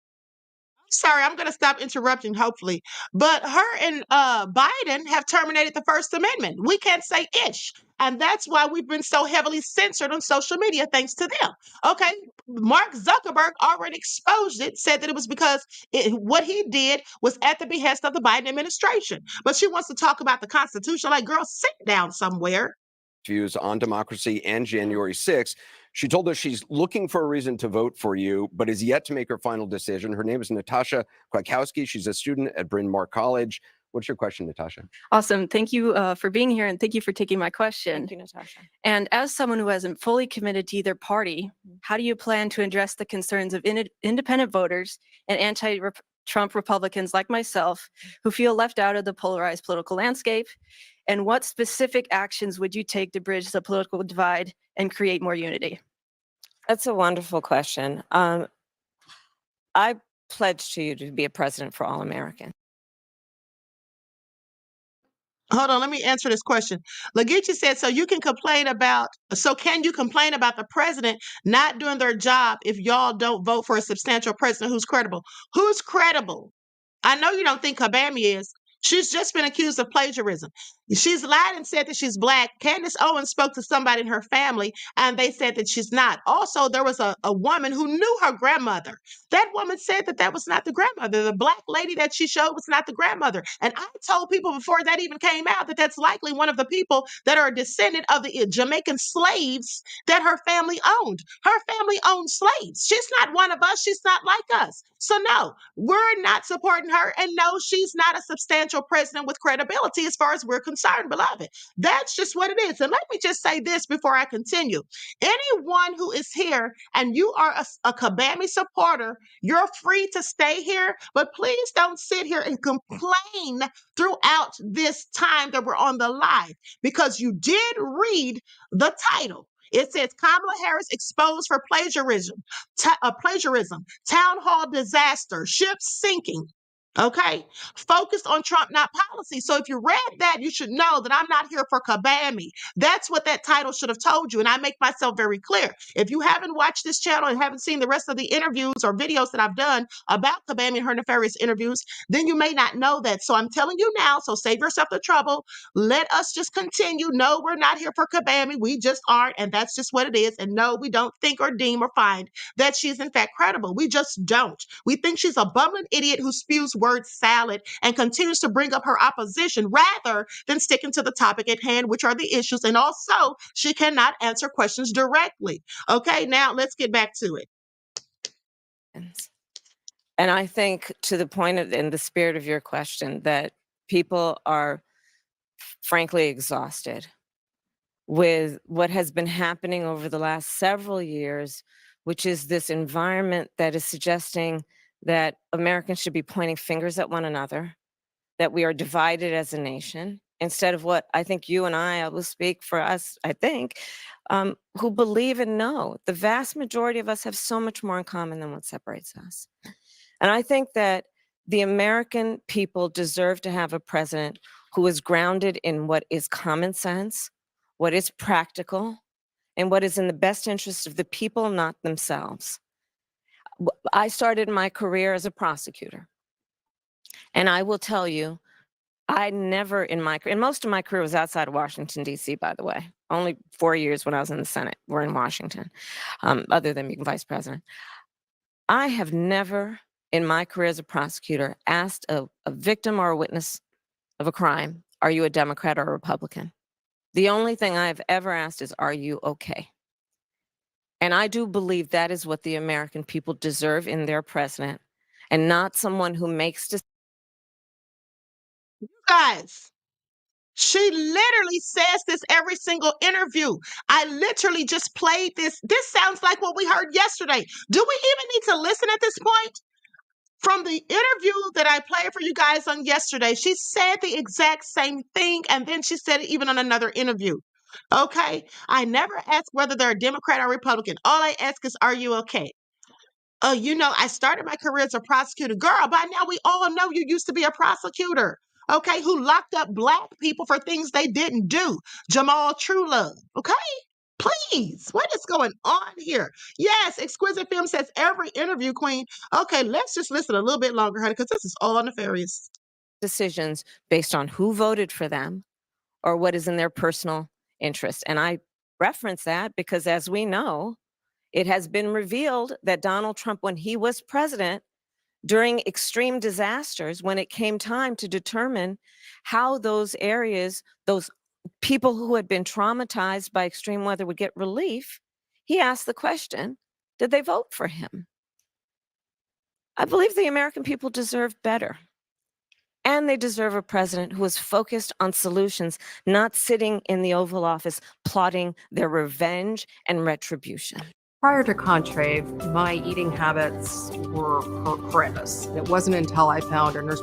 Sorry, I'm going to stop interrupting, hopefully. But her and Biden have terminated the First Amendment. We can't say ish. And that's why we've been so heavily censored on social media, thanks to them. Okay, Mark Zuckerberg already exposed it, said that it was because what he did was at the behest of the Biden administration. But she wants to talk about the Constitution. Like, girl, sit down somewhere. Views on democracy and January 6th. She told us she's looking for a reason to vote for you, but is yet to make her final decision. Her name is Natasha Kwiatkowski. She's a student at Bryn Mawr College. What's your question, Natasha? Awesome. Thank you for being here, and thank you for taking my question. Thank you, Natasha. And as someone who hasn't fully committed to either party, how do you plan to address the concerns of independent voters and anti-Trump Republicans like myself who feel left out of the polarized political landscape? And what specific actions would you take to bridge the political divide and create more unity? That's a wonderful question. I pledge to you to be a president for all Americans. Hold on, let me answer this question. Lagichi said, can you complain about the president not doing their job if y'all don't vote for a substantial president who's credible? Who's credible? I know you don't think Kobami is. She's just been accused of plagiarism. She's lied and said that she's Black. Candace Owens spoke to somebody in her family and they said that she's not. Also, there was a woman who knew her grandmother. That woman said that that was not the grandmother. The Black lady that she showed was not the grandmother. And I told people before that even came out that that's likely one of the people that are a descendant of the Jamaican slaves that her family owned. Her family owned slaves. She's not one of us. She's not like us. So, no, we're not supporting her. And no, she's not a substantial president with credibility as far as we're concerned, beloved. That's just what it is. And let me just say this before I continue. Anyone who is here and you are a Kabami supporter, you're free to stay here, but please don't sit here and complain throughout this time that we're on the live because you did read the title. It says Kamala Harris exposed for plagiarism, town hall disaster, ship sinking. Okay, focused on Trump, not policy. So if you read that, you should know that I'm not here for Kabami. That's what that title should have told you. And I make myself very clear. If you haven't watched this channel and haven't seen the rest of the interviews or videos that I've done about Kabami and her nefarious interviews, then you may not know that. So I'm telling you now, so save yourself the trouble. Let us just continue. No, we're not here for Kabami. We just aren't. And that's just what it is. And no, we don't think or deem or find that she's in fact credible. We just don't. We think she's a bumbling idiot who spews word salad and continues to bring up her opposition rather than sticking to the topic at hand, which are the issues. And also, she cannot answer questions directly. Okay, now let's get back to it. And I think to the point of, in the spirit of your question, that people are frankly exhausted with what has been happening over the last several years, which is this environment that is suggesting that Americans should be pointing fingers at one another, that we are divided as a nation, instead of what I think you and I will speak for us, I think, who believe and know the vast majority of us have so much more in common than what separates us. And I think that the American people deserve to have a president who is grounded in what is common sense, what is practical, and what is in the best interest of the people, not themselves. I started my career as a prosecutor. And I will tell you, I never in my career, and most of my career was outside of Washington, D.C., by the way. Only 4 years when I was in the Senate were in Washington, other than being vice president. I have never in my career as a prosecutor asked a victim or a witness of a crime, are you a Democrat or a Republican? The only thing I've ever asked is, are you okay? And I do believe that is what the American people deserve in their president, and not someone who makes decisions. Guys, she literally says this every single interview. I literally just played this. This sounds like what we heard yesterday. Do we even need to listen at this point? From the interview that I played for you guys on yesterday, she said the exact same thing, and then she said it even on another interview. Okay? I never ask whether they're a Democrat or Republican. All I ask is, are you okay? Oh, you know, I started my career as a prosecutor. Girl, by now we all know you used to be a prosecutor, okay, who locked up Black people for things they didn't do. Jamal Truelove, okay? Please, what is going on here? Yes, Exquisite Film says every interview, Queen. Okay, let's just listen a little bit longer, honey, because this is all nefarious. Decisions based on who voted for them or what is in their personal interest. And I reference that because, as we know, it has been revealed that Donald Trump, when he was president, during extreme disasters, when it came time to determine how those areas, those people who had been traumatized by extreme weather would get relief, he asked the question, did they vote for him? I believe the American people deserve better. And they deserve a president who is focused on solutions, not sitting in the Oval Office plotting their revenge and retribution. Prior to Contrave, my eating habits were horrendous. It wasn't until I found a nurse.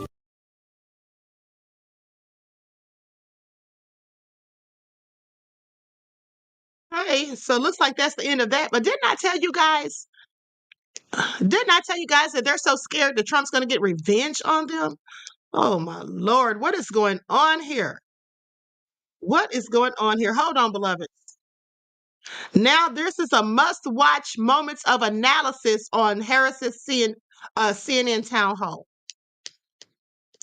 Okay, so it looks like that's the end of that. But didn't I tell you guys? Didn't I tell you guys that they're so scared that Trump's going to get revenge on them? Oh my Lord, what is going on here? What is going on here? Hold on, beloved. Now, this is a must-watch moments of analysis on Harris's CNN town hall.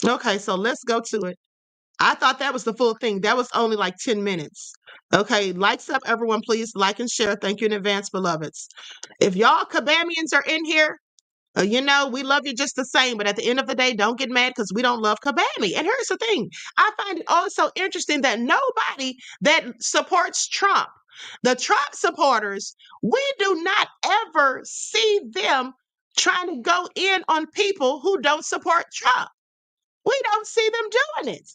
Okay, so let's go to it. I thought that was the full thing. That was only like 10 minutes. Okay, likes up, everyone. Please like and share. Thank you in advance, beloveds. If y'all Kabamians are in here, we love you just the same, but at the end of the day, don't get mad because we don't love Kabami. And here's the thing. I find it also interesting that nobody that supports Trump, the Trump supporters, we do not ever see them trying to go in on people who don't support Trump. We don't see them doing it.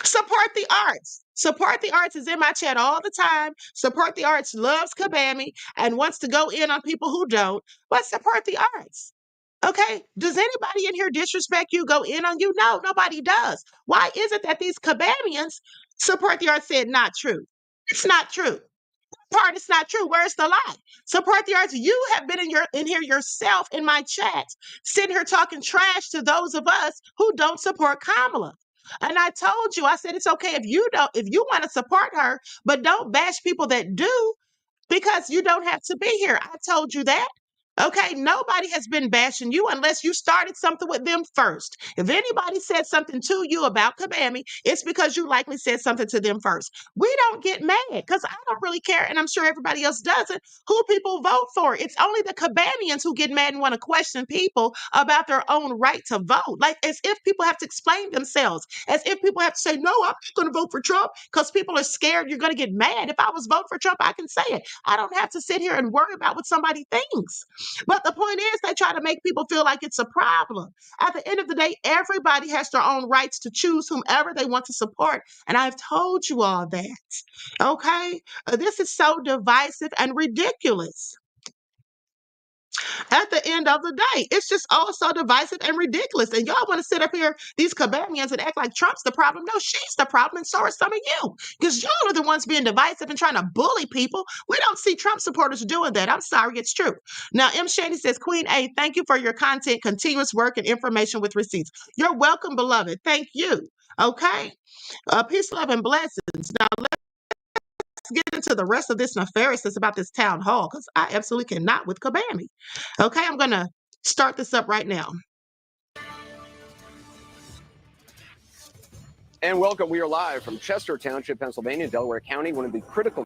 Support the arts. Support the arts is in my chat all the time. Support the arts loves Kabami and wants to go in on people who don't, but support the arts. Okay, does anybody in here disrespect you, go in on you? No, nobody does. Why is it that these Kabamians support the arts said not true? It's not true. Part it's not true. Where's the lie? Support the arts. You have been in here yourself in my chat, sitting here talking trash to those of us who don't support Kamala. And I told you, I said it's okay if you want to support her, but don't bash people that do because you don't have to be here. I told you that. Okay, nobody has been bashing you unless you started something with them first. If anybody said something to you about Kabami, it's because you likely said something to them first. We don't get mad because I don't really care, and I'm sure everybody else doesn't, who people vote for. It's only the Kabamians who get mad and want to question people about their own right to vote. Like as if people have to explain themselves, as if people have to say, no, I'm not going to vote for Trump because people are scared you're going to get mad. If I was voting for Trump, I can say it. I don't have to sit here and worry about what somebody thinks. But the point is, they try to make people feel like it's a problem. At the end of the day, everybody has their own rights to choose whomever they want to support. And I've told you all that. Okay? This is so divisive and ridiculous. At the end of the day, it's just all so divisive and ridiculous. And y'all want to sit up here, these Kabamians, and act like Trump's the problem. No, she's the problem, and so are some of you. Because y'all are the ones being divisive and trying to bully people. We don't see Trump supporters doing that. I'm sorry, it's true. Now, M. Shady says, Queen A, thank you for your content, continuous work, and information with receipts. You're welcome, beloved. Thank you. Okay? Peace, love, and blessings. Now, let's get into the rest of this nefariousness about this town hall because I absolutely cannot with Kabami. Okay, I'm going to start this up right now. And welcome. We are live from Chester Township, Pennsylvania, Delaware County, one of the critical.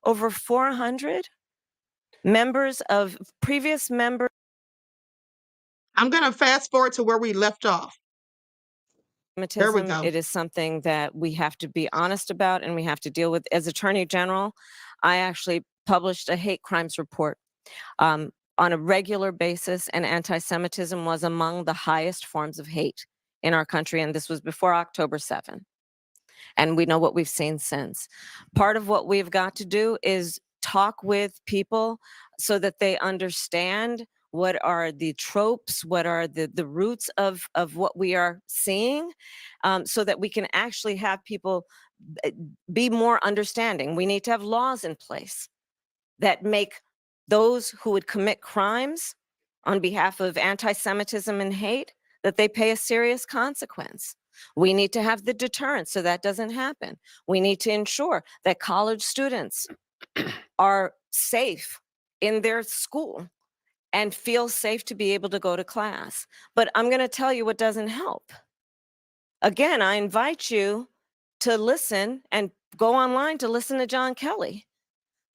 Over 400 members of previous members. I'm going to fast forward to where we left off. There we go. It is something that we have to be honest about and we have to deal with. As Attorney General, I actually published a hate crimes report on a regular basis, and anti-Semitism was among the highest forms of hate in our country, and this was before October 7. And we know what we've seen since. Part of what we've got to do is talk with people so that they understand what are the tropes, what are the roots of what we are seeing, so that we can actually have people be more understanding. We need to have laws in place that make those who would commit crimes on behalf of anti-Semitism and hate, that they pay a serious consequence. We need to have the deterrence so that doesn't happen. We need to ensure that college students are safe in their school and feel safe to be able to go to class. But I'm going to tell you what doesn't help. Again, I invite you to listen and go online to listen to John Kelly,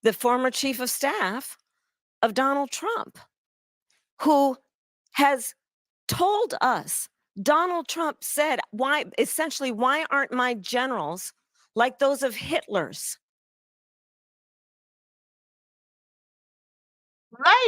the former chief of staff of Donald Trump, who has told us, Donald Trump said, why aren't my generals like those of Hitler's?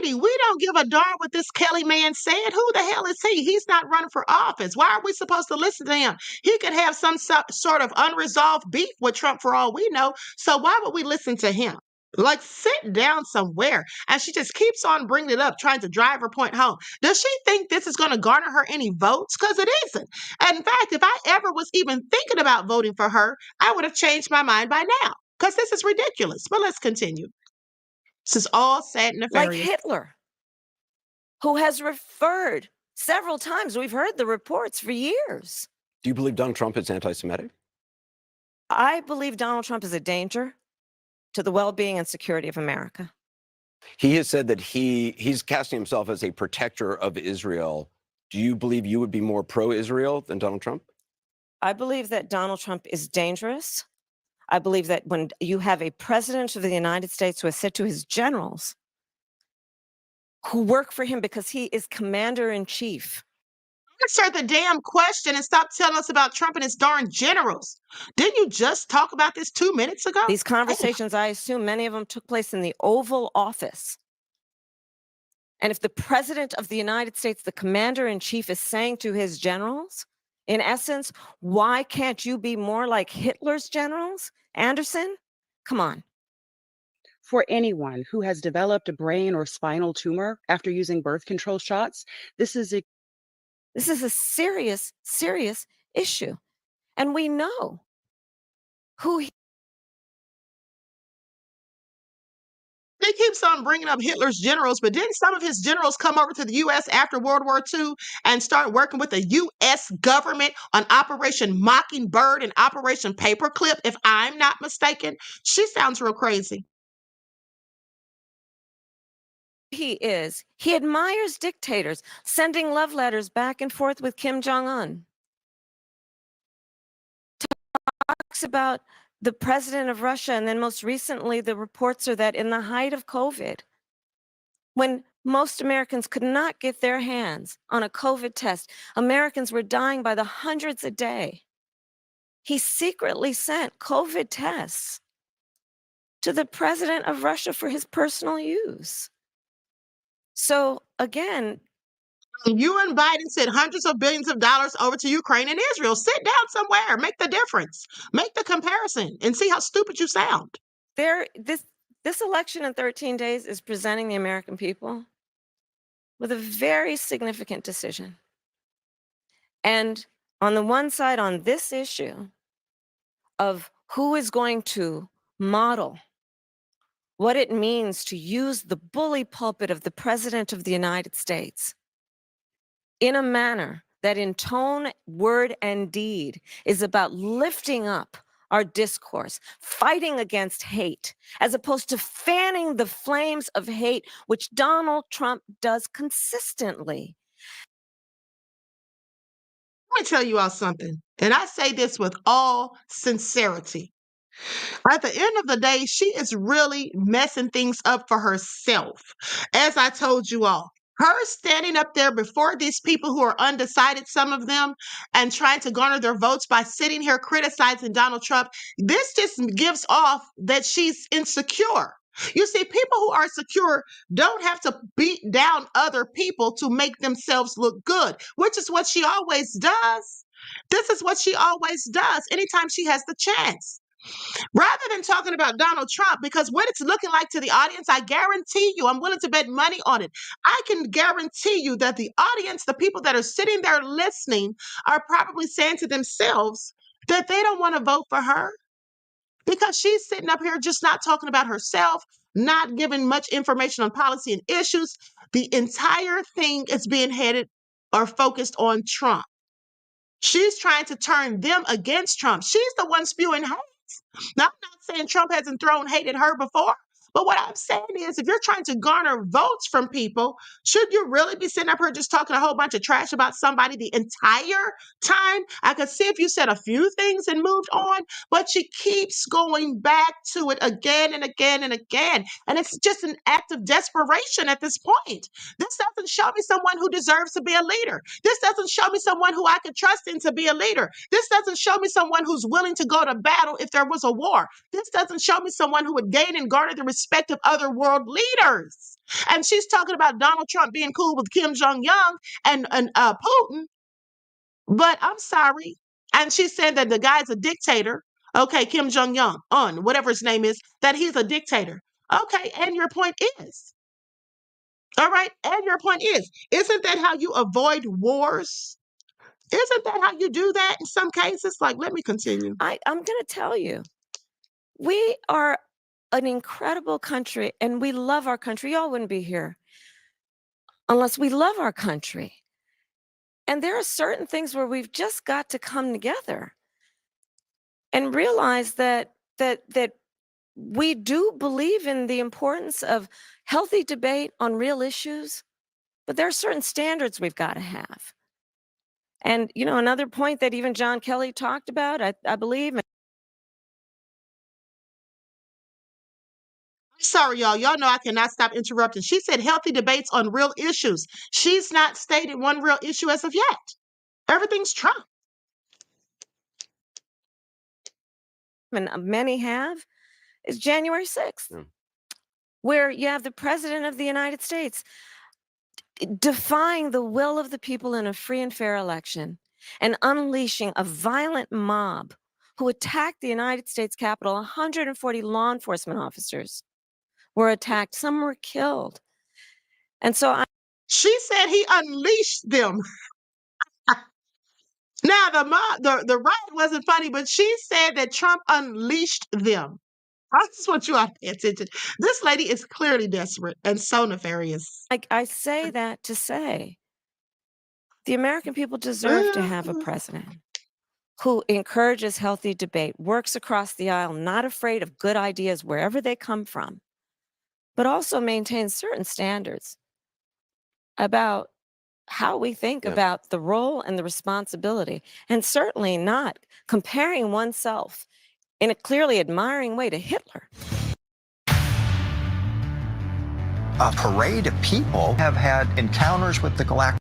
Lady, we don't give a darn what this Kelly man said. Who the hell is he? He's not running for office. Why are we supposed to listen to him? He could have some sort of unresolved beef with Trump for all we know. So why would we listen to him? Like, sit down somewhere. And she just keeps on bringing it up, trying to drive her point home. Does she think this is going to garner her any votes? Because it isn't. And in fact, if I ever was even thinking about voting for her, I would have changed my mind by now. Because this is ridiculous. But let's continue. This is all sad and nefarious. Like Hitler, who has referred several times. We've heard the reports for years. Do you believe Donald Trump is anti-Semitic? I believe Donald Trump is a danger to the well-being and security of America. He has said that he's casting himself as a protector of Israel. Do you believe you would be more pro-Israel than Donald Trump? I believe that Donald Trump is dangerous. I believe that when you have a president of the United States who has said to his generals who work for him because he is commander in chief, Answer the damn question and stop telling us about Trump and his darn generals. Didn't you just talk about this 2 minutes ago? these conversations, I assume many of them took place in the Oval Office. And if the president of the United States, the commander in chief, is saying to his generals, in essence, why can't you be more like Hitler's generals, Anderson? Come on. For anyone who has developed a brain or spinal tumor after using birth control shots, this is a serious, serious issue. And we know who he keeps on bringing up Hitler's generals, but didn't some of his generals come over to the U.S. after World War II and start working with the U.S. government on Operation Mockingbird and Operation Paperclip, if I'm not mistaken? She sounds real crazy. is. He admires dictators, sending love letters back and forth with Kim Jong-un. Talks about the president of Russia, and then most recently, the reports are that in the height of COVID, when most Americans could not get their hands on a COVID test, Americans were dying by the hundreds a day. He secretly sent COVID tests to the president of Russia for his personal use. So again, you and Biden sent hundreds of billions of dollars over to Ukraine and Israel. Sit down somewhere, make the difference, make the comparison, and see how stupid you sound. This election in 13 days is presenting the American people with a very significant decision. And on the one side, on this issue of who is going to model what it means to use the bully pulpit of the President of the United States in a manner that in tone, word, and deed is about lifting up our discourse, fighting against hate, as opposed to fanning the flames of hate, which Donald Trump does consistently. Let me tell you all something, and I say this with all sincerity. At the end of the day, she is really messing things up for herself. As I told you all, her standing up there before these people who are undecided, some of them, and trying to garner their votes by sitting here criticizing Donald Trump, this just gives off that she's insecure. You see, people who are secure don't have to beat down other people to make themselves look good, which is what she always does. This is what she always does anytime she has the chance. Rather than talking about Donald Trump, because what it's looking like to the audience, I guarantee you, I'm willing to bet money on it. I can guarantee you that the audience, the people that are sitting there listening, are probably saying to themselves that they don't want to vote for her because she's sitting up here just not talking about herself, not giving much information on policy and issues. The entire thing is being headed or focused on Trump. She's trying to turn them against Trump. She's the one spewing hate. Now, I'm not saying Trump hasn't thrown hate at her before, but what I'm saying is if you're trying to garner votes from people, should you really be sitting up here just talking a whole bunch of trash about somebody the entire time? I could see if you said a few things and moved on, but she keeps going back to it again and again and again. And it's just an act of desperation at this point. This doesn't show me someone who deserves to be a leader. This doesn't show me someone who I could trust in to be a leader. This doesn't show me someone who's willing to go to battle if there was a war. This doesn't show me someone who would gain and garner the respect of other world leaders. And she's talking about Donald Trump being cool with Kim Jong-un and Putin. But I'm sorry. And she said that the guy's a dictator. Okay, Kim Jong-un, whatever his name is, that he's a dictator. Okay, and your point is. All right, and your point is, isn't that how you avoid wars? Isn't that how you do that in some cases? Like, let me continue. I'm going to tell you, we are an incredible country and we love our country. Y'all wouldn't be here unless we love our country. And there are certain things where we've just got to come together and realize that we do believe in the importance of healthy debate on real issues, but there are certain standards we've got to have. And, you know, another point that even John Kelly talked about, I believe. Sorry, y'all. Y'all know I cannot stop interrupting. She said healthy debates on real issues. She's not stated one real issue as of yet. Everything's Trump. And many have, is January 6th, where you have the President of the United States defying the will of the people in a free and fair election and unleashing a violent mob who attacked the United States Capitol. 140 law enforcement officers were attacked. Some were killed. And so she said he unleashed them. Now the riot wasn't funny, but she said that Trump unleashed them. I just want you all to pay attention. This lady is clearly desperate and so nefarious. I say that to say the American people deserve to have a president who encourages healthy debate, works across the aisle, not afraid of good ideas wherever they come from, but also maintains certain standards about how we think about the role and the responsibility, and certainly not comparing oneself in a clearly admiring way to Hitler. A parade of people have had encounters with the galactic.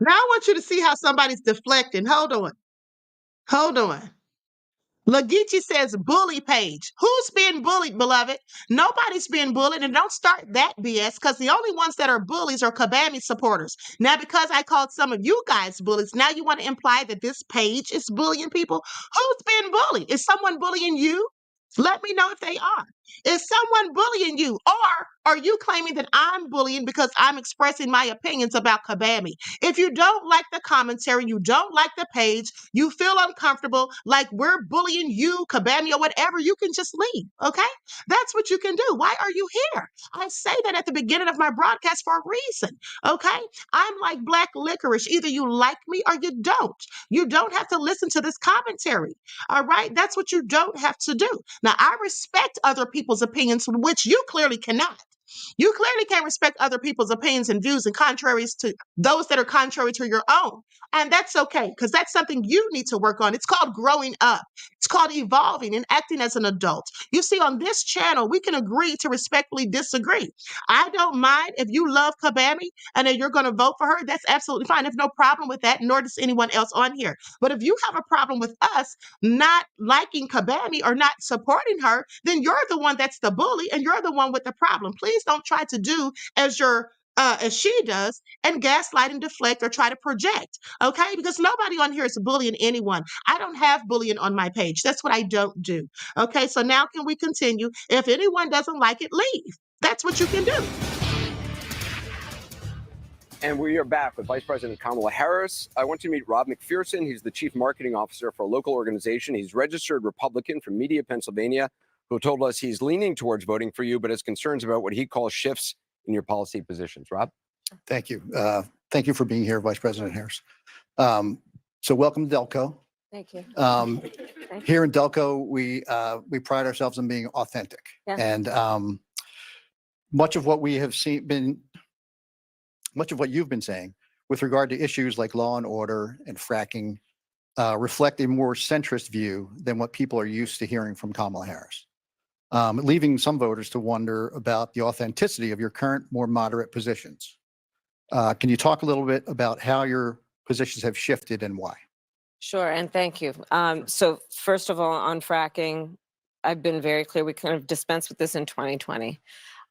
Now I want you to see how somebody's deflecting. Hold on. Hold on. Lagichi says bully page. Who's being bullied, beloved? Nobody's being bullied, and don't start that BS, because the only ones that are bullies are Kabami supporters. Now, because I called some of you guys bullies, now you want to imply that this page is bullying people? Who's being bullied? Is someone bullying you? Let me know if they are. Is someone bullying you? Or are you claiming that I'm bullying because I'm expressing my opinions about Kabami? If you don't like the commentary, you don't like the page, you feel uncomfortable, like we're bullying you, Kabami, or whatever, you can just leave, okay? That's what you can do. Why are you here? I say that at the beginning of my broadcast for a reason, okay? I'm like black licorice. Either you like me or you don't. You don't have to listen to this commentary, all right? That's what you don't have to do. Now, I respect other people's opinions, which you clearly cannot. You clearly can't respect other people's opinions and views and contraries to those that are contrary to your own. And that's okay, because that's something you need to work on. It's called growing up. It's called evolving and acting as an adult. You see, on this channel, we can agree to respectfully disagree. I don't mind if you love Kabami and then you're going to vote for her. That's absolutely fine. There's no problem with that, nor does anyone else on here. But if you have a problem with us not liking Kabami or not supporting her, then you're the one that's the bully and you're the one with the problem. Please don't try to do as she does and gaslight and deflect or try to project, okay? Because nobody on here is bullying anyone. I don't have bullying on my page. That's what I don't do, okay? So now can we continue? If anyone doesn't like it, leave. That's what you can do. And we are back with Vice President Kamala Harris. I want you to meet Rob McPherson. He's the Chief Marketing Officer for a local organization. He's registered Republican from Media, Pennsylvania, who told us he's leaning towards voting for you, but has concerns about what he calls shifts in your policy positions. Rob? Thank you. Thank you for being here, Vice President Harris. So welcome to Delco. Thank you. Here in Delco, we pride ourselves on being authentic. Yeah. And much of what we have much of what you've been saying with regard to issues like law and order and fracking reflect a more centrist view than what people are used to hearing from Kamala Harris, leaving some voters to wonder about the authenticity of your current, more moderate positions. Can you talk a little bit about how your positions have shifted and why? Sure, and thank you. So first of all, on fracking, I've been very clear. We kind of dispensed with this in 2020.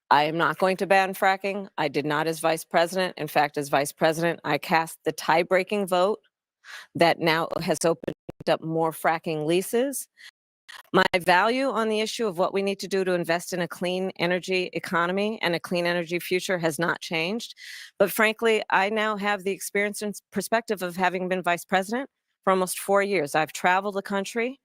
I am not going to ban fracking. I did not as vice president. In fact, as vice president, I cast the tie-breaking vote that now has opened up more fracking leases. My value on the issue of what we need to do to invest in a clean energy economy and a clean energy future has not changed. But frankly, I now have the experience and perspective of having been vice president for almost 4 years. I've traveled the country.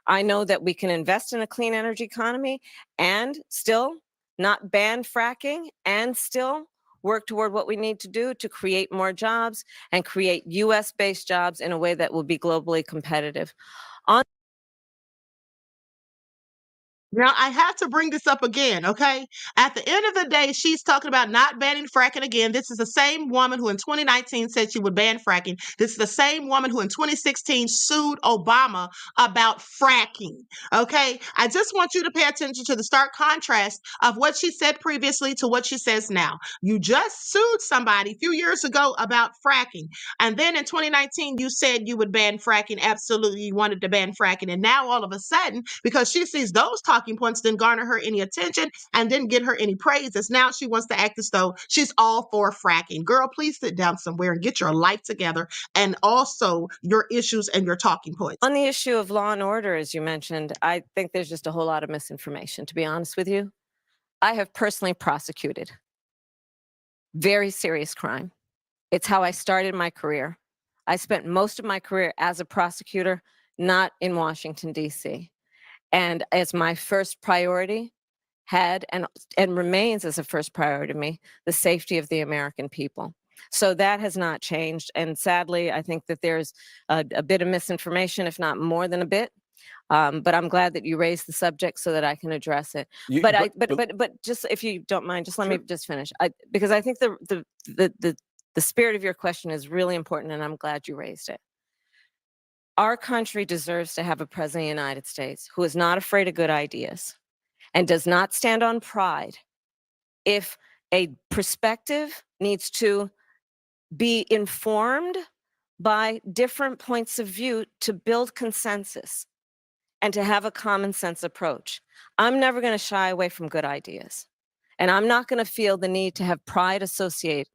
I know that we can invest in a clean energy economy and still not ban fracking and still work toward what we need to do to create more jobs and create US-based jobs in a way that will be globally competitive. On Now, I have to bring this up again, okay? At the end of the day, she's talking about not banning fracking again. This is the same woman who in 2019 said she would ban fracking. This is the same woman who in 2016 sued Obama about fracking, okay? I just want you to pay attention to the stark contrast of what she said previously to what she says now. You just sued somebody a few years ago about fracking. And then in 2019, you said you would ban fracking. Absolutely, you wanted to ban fracking. And now all of a sudden, because she sees those talking points didn't garner her any attention and didn't get her any praises, now she wants to act as though she's all for fracking. Girl, please sit down somewhere and get your life together, and also your issues and your talking points. On the issue of law and order, as you mentioned, I think there's just a whole lot of misinformation, to be honest with you. I have personally prosecuted very serious crime. It's how I started my career. I spent most of my career as a prosecutor, not in Washington, D.C. And as my first priority had and remains as a first priority to me, the safety of the American people. So that has not changed. And sadly, I think that there's a bit of misinformation, if not more than a bit. But I'm glad that you raised the subject so that I can address it. But just if you don't mind, just let me just finish. Because I think the spirit of your question is really important, and I'm glad you raised it. Our country deserves to have a president of the United States who is not afraid of good ideas and does not stand on pride. If a perspective needs to be informed by different points of view to build consensus and to have a common sense approach, I'm never going to shy away from good ideas. And I'm not going to feel the need to have pride associate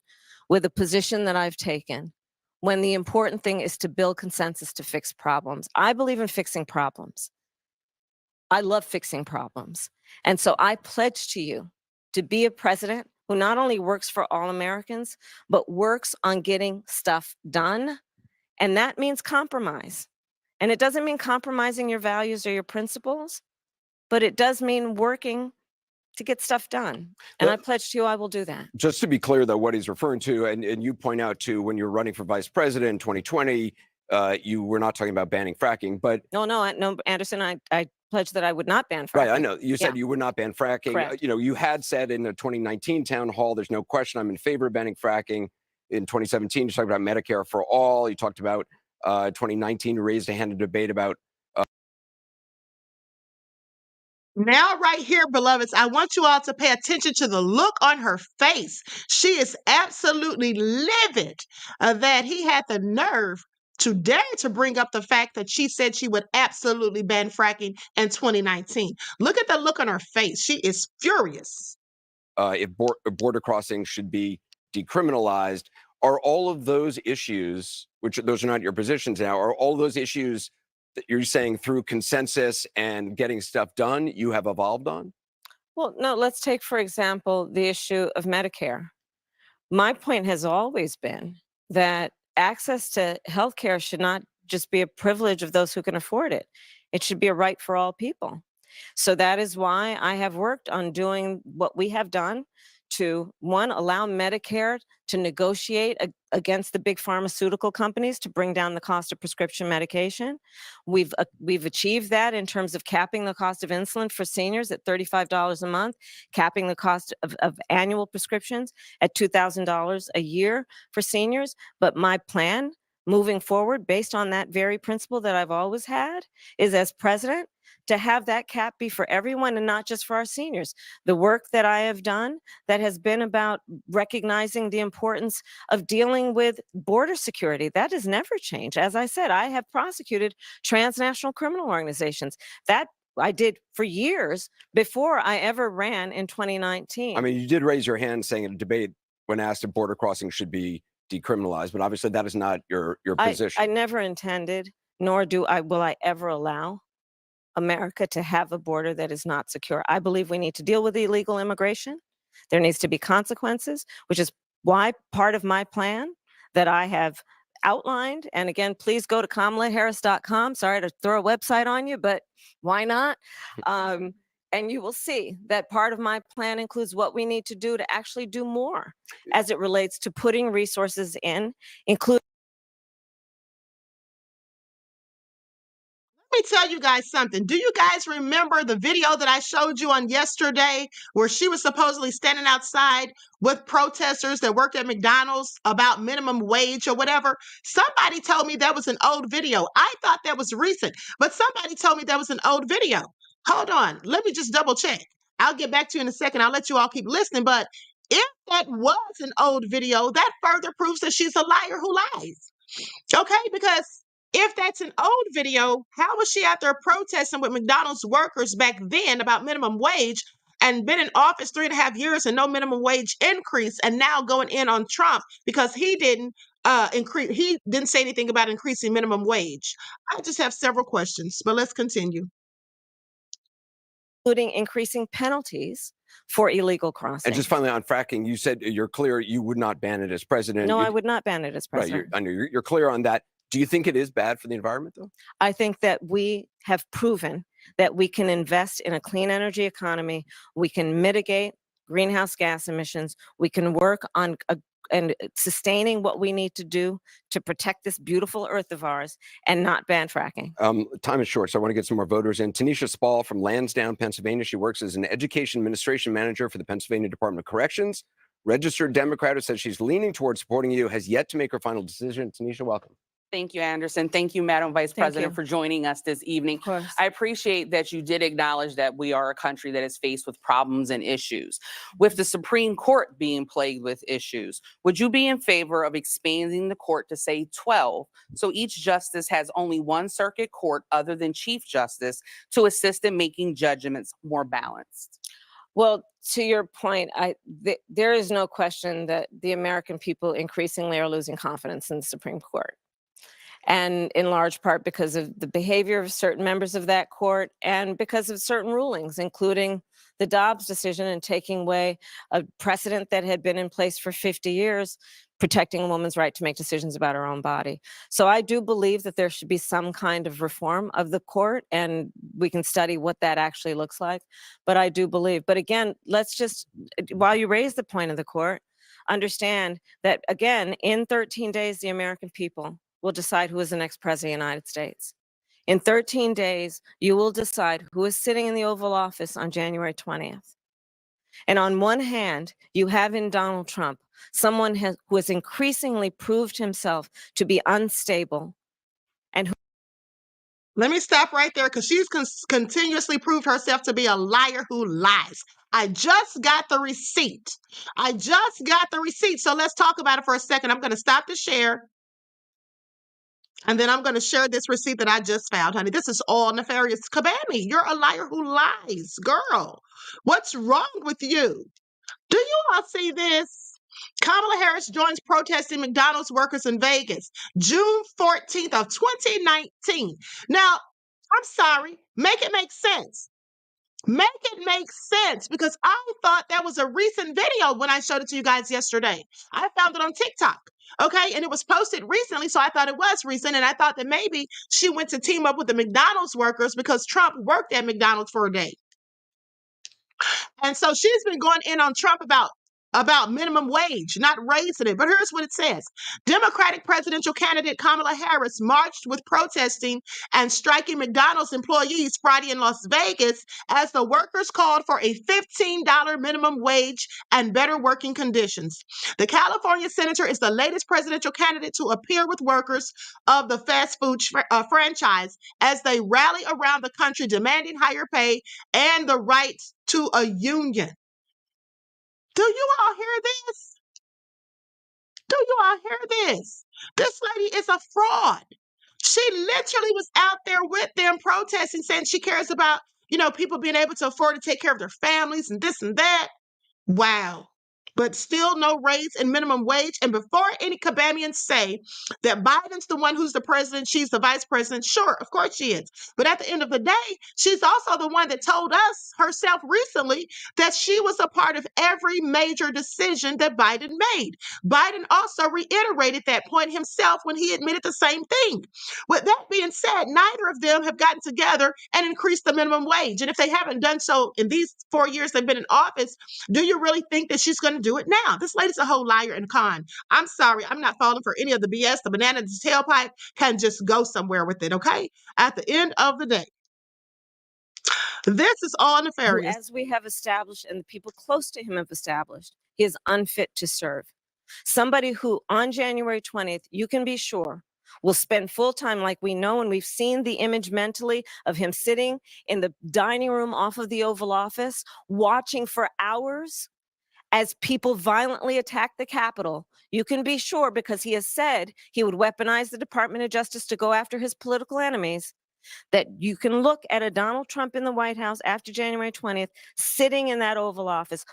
with a position that I've taken, when the important thing is to build consensus to fix problems. I believe in fixing problems. I love fixing problems. And so I pledge to you to be a president who not only works for all Americans, but works on getting stuff done. And that means compromise. And it doesn't mean compromising your values or your principles, but it does mean working to get stuff done. And I pledge to you I will do that. Just to be clear, though, what he's referring to, and you point out to when you're running for vice president in 2020, you were not talking about banning fracking, but No, Anderson, I pledged that I would not ban fracking. right, I know. You said you would not ban fracking. Correct. You had said in the 2019 town hall, there's no question I'm in favor of banning fracking. In 2017, you talked about Medicare for all. You talked about 2019, you raised a hand in debate about Now, right here, beloveds, I want you all to pay attention to the look on her face. She is absolutely livid that he had the nerve to dare to bring up the fact that she said she would absolutely ban fracking in 2019. Look at the look on her face. She is furious. if border crossings should be decriminalized. Are all of those issues, which those are not your positions now, are all those issues that you're saying through consensus and getting stuff done, you have evolved on? Well, no, let's take, for example, the issue of Medicare. My point has always been that access to healthcare should not just be a privilege of those who can afford it. It should be a right for all people. So that is why I have worked on doing what we have done to, one, allow Medicare to negotiate against the big pharmaceutical companies to bring down the cost of prescription medication. We've achieved that in terms of capping the cost of insulin for seniors at $35 a month, capping the cost of annual prescriptions at $2,000 a year for seniors. But my plan moving forward, based on that very principle that I've always had, is as president, to have that cap be for everyone and not just for our seniors. The work that I have done that has been about recognizing the importance of dealing with border security, that has never changed. As I said, I have prosecuted transnational criminal organizations. That I did for years before I ever ran in 2019. I mean, you did raise your hand saying in a debate when asked if border crossing should be decriminalized, but obviously that is not your position. I never intended, nor will I ever allow America to have a border that is not secure. I believe we need to deal with illegal immigration. There needs to be consequences, which is why part of my plan that I have outlined, and again, please go to KamalaHarris.com. Sorry to throw a website on you, but why not? And you will see that part of my plan includes what we need to do to actually do more as it relates to putting resources in, including. me tell you guys something. Do you guys remember the video that I showed you on yesterday where she was supposedly standing outside with protesters that worked at McDonald's about minimum wage or whatever? Somebody told me that was an old video. I thought that was recent, but somebody told me that was an old video. Hold on. Let me just double check. I'll get back to you in a second. I'll let you all keep listening. But if that was an old video, that further proves that she's a liar who lies. Okay, because if that's an old video, how was she out there protesting with McDonald's workers back then about minimum wage and been in office 3.5 years and no minimum wage increase, and now going in on Trump because he didn't say anything about increasing minimum wage? I just have several questions, but let's continue. Including increasing penalties for illegal crossing. And just finally on fracking, you said you're clear you would not ban it as president. No, I would not ban it as president. Right, I know you're clear on that. Do you think it is bad for the environment, though? I think that we have proven that we can invest in a clean energy economy. We can mitigate greenhouse gas emissions. We can work on and sustaining what we need to do to protect this beautiful earth of ours and not ban fracking. Time is short, so I want to get some more voters in. Tanisha Spall from Lansdowne, Pennsylvania. She works as an education administration manager for the Pennsylvania Department of Corrections. Registered Democrat who says she's leaning towards supporting you, has yet to make her final decision. Tanisha, welcome. Thank you, Anderson. Thank you, Madam Vice President, for joining us this evening. I appreciate that you did acknowledge that we are a country that is faced with problems and issues. With the Supreme Court being plagued with issues, would you be in favor of expanding the court to say 12, so each justice has only one circuit court other than Chief Justice to assist in making judgments more balanced? Well, to your point, there is no question that the American people increasingly are losing confidence in the Supreme Court. And in large part because of the behavior of certain members of that court and because of certain rulings, including the Dobbs decision and taking away a precedent that had been in place for 50 years, protecting a woman's right to make decisions about her own body. So I do believe that there should be some kind of reform of the court, and we can study what that actually looks like. But I do believe, but again, let's just, while you raise the point of the court, understand that again, in 13 days, the American people will decide who is the next president of the United States. In 13 days, you will decide who is sitting in the Oval Office on January 20th. And on one hand, you have in Donald Trump, someone who has increasingly proved himself to be unstable and who— Let me stop right there because she's continuously proved herself to be a liar who lies. I just got the receipt. So let's talk about it for a second. I'm going to stop the share. And then I'm going to share this receipt that I just found, honey. This is all nefarious. Kabami, you're a liar who lies, girl. What's wrong with you? Do you all see this? Kamala Harris joins protesting McDonald's workers in Vegas, June 14th of 2019. Now, I'm sorry, make it make sense. Make it make sense, because I thought that was a recent video when I showed it to you guys yesterday. I found it on TikTok. Okay, and it was posted recently, so I thought it was recent, and I thought that maybe she went to team up with the McDonald's workers because Trump worked at McDonald's for a day. And so she's been going in on Trump about minimum wage, not raising it. But here's what it says. Democratic presidential candidate Kamala Harris marched with protesting and striking McDonald's employees Friday in Las Vegas as the workers called for a $15 minimum wage and better working conditions. The California senator is the latest presidential candidate to appear with workers of the fast food franchise as they rally around the country demanding higher pay and the right to a union. Do you all hear this? This lady is a fraud. She literally was out there with them protesting, saying she cares about, people being able to afford to take care of their families and this and that. Wow. But still no raise in minimum wage. And before any Kabamians say that Biden's the one who's the president, she's the vice president, sure, of course she is. But at the end of the day, she's also the one that told us herself recently that she was a part of every major decision that Biden made. Biden also reiterated that point himself when he admitted the same thing. With that being said, neither of them have gotten together and increased the minimum wage. And if they haven't done so in these 4 years they've been in office, do you really think that she's going to do it now. This lady's a whole liar and con. I'm sorry. I'm not falling for any of the BS. The banana in the tailpipe can just go somewhere with it, okay? At the end of the day, this is all Who, nefarious. as we have established and the people close to him have established, he is unfit to serve. Somebody who on January 20th, you can be sure, will spend full time, like we know, and we've seen the image mentally of him sitting in the dining room off of the Oval Office, watching for hours as people violently attack the Capitol. You can be sure, because he has said he would weaponize the Department of Justice to go after his political enemies, that you can look at a Donald Trump in the White House after January 20th, sitting in that Oval Office.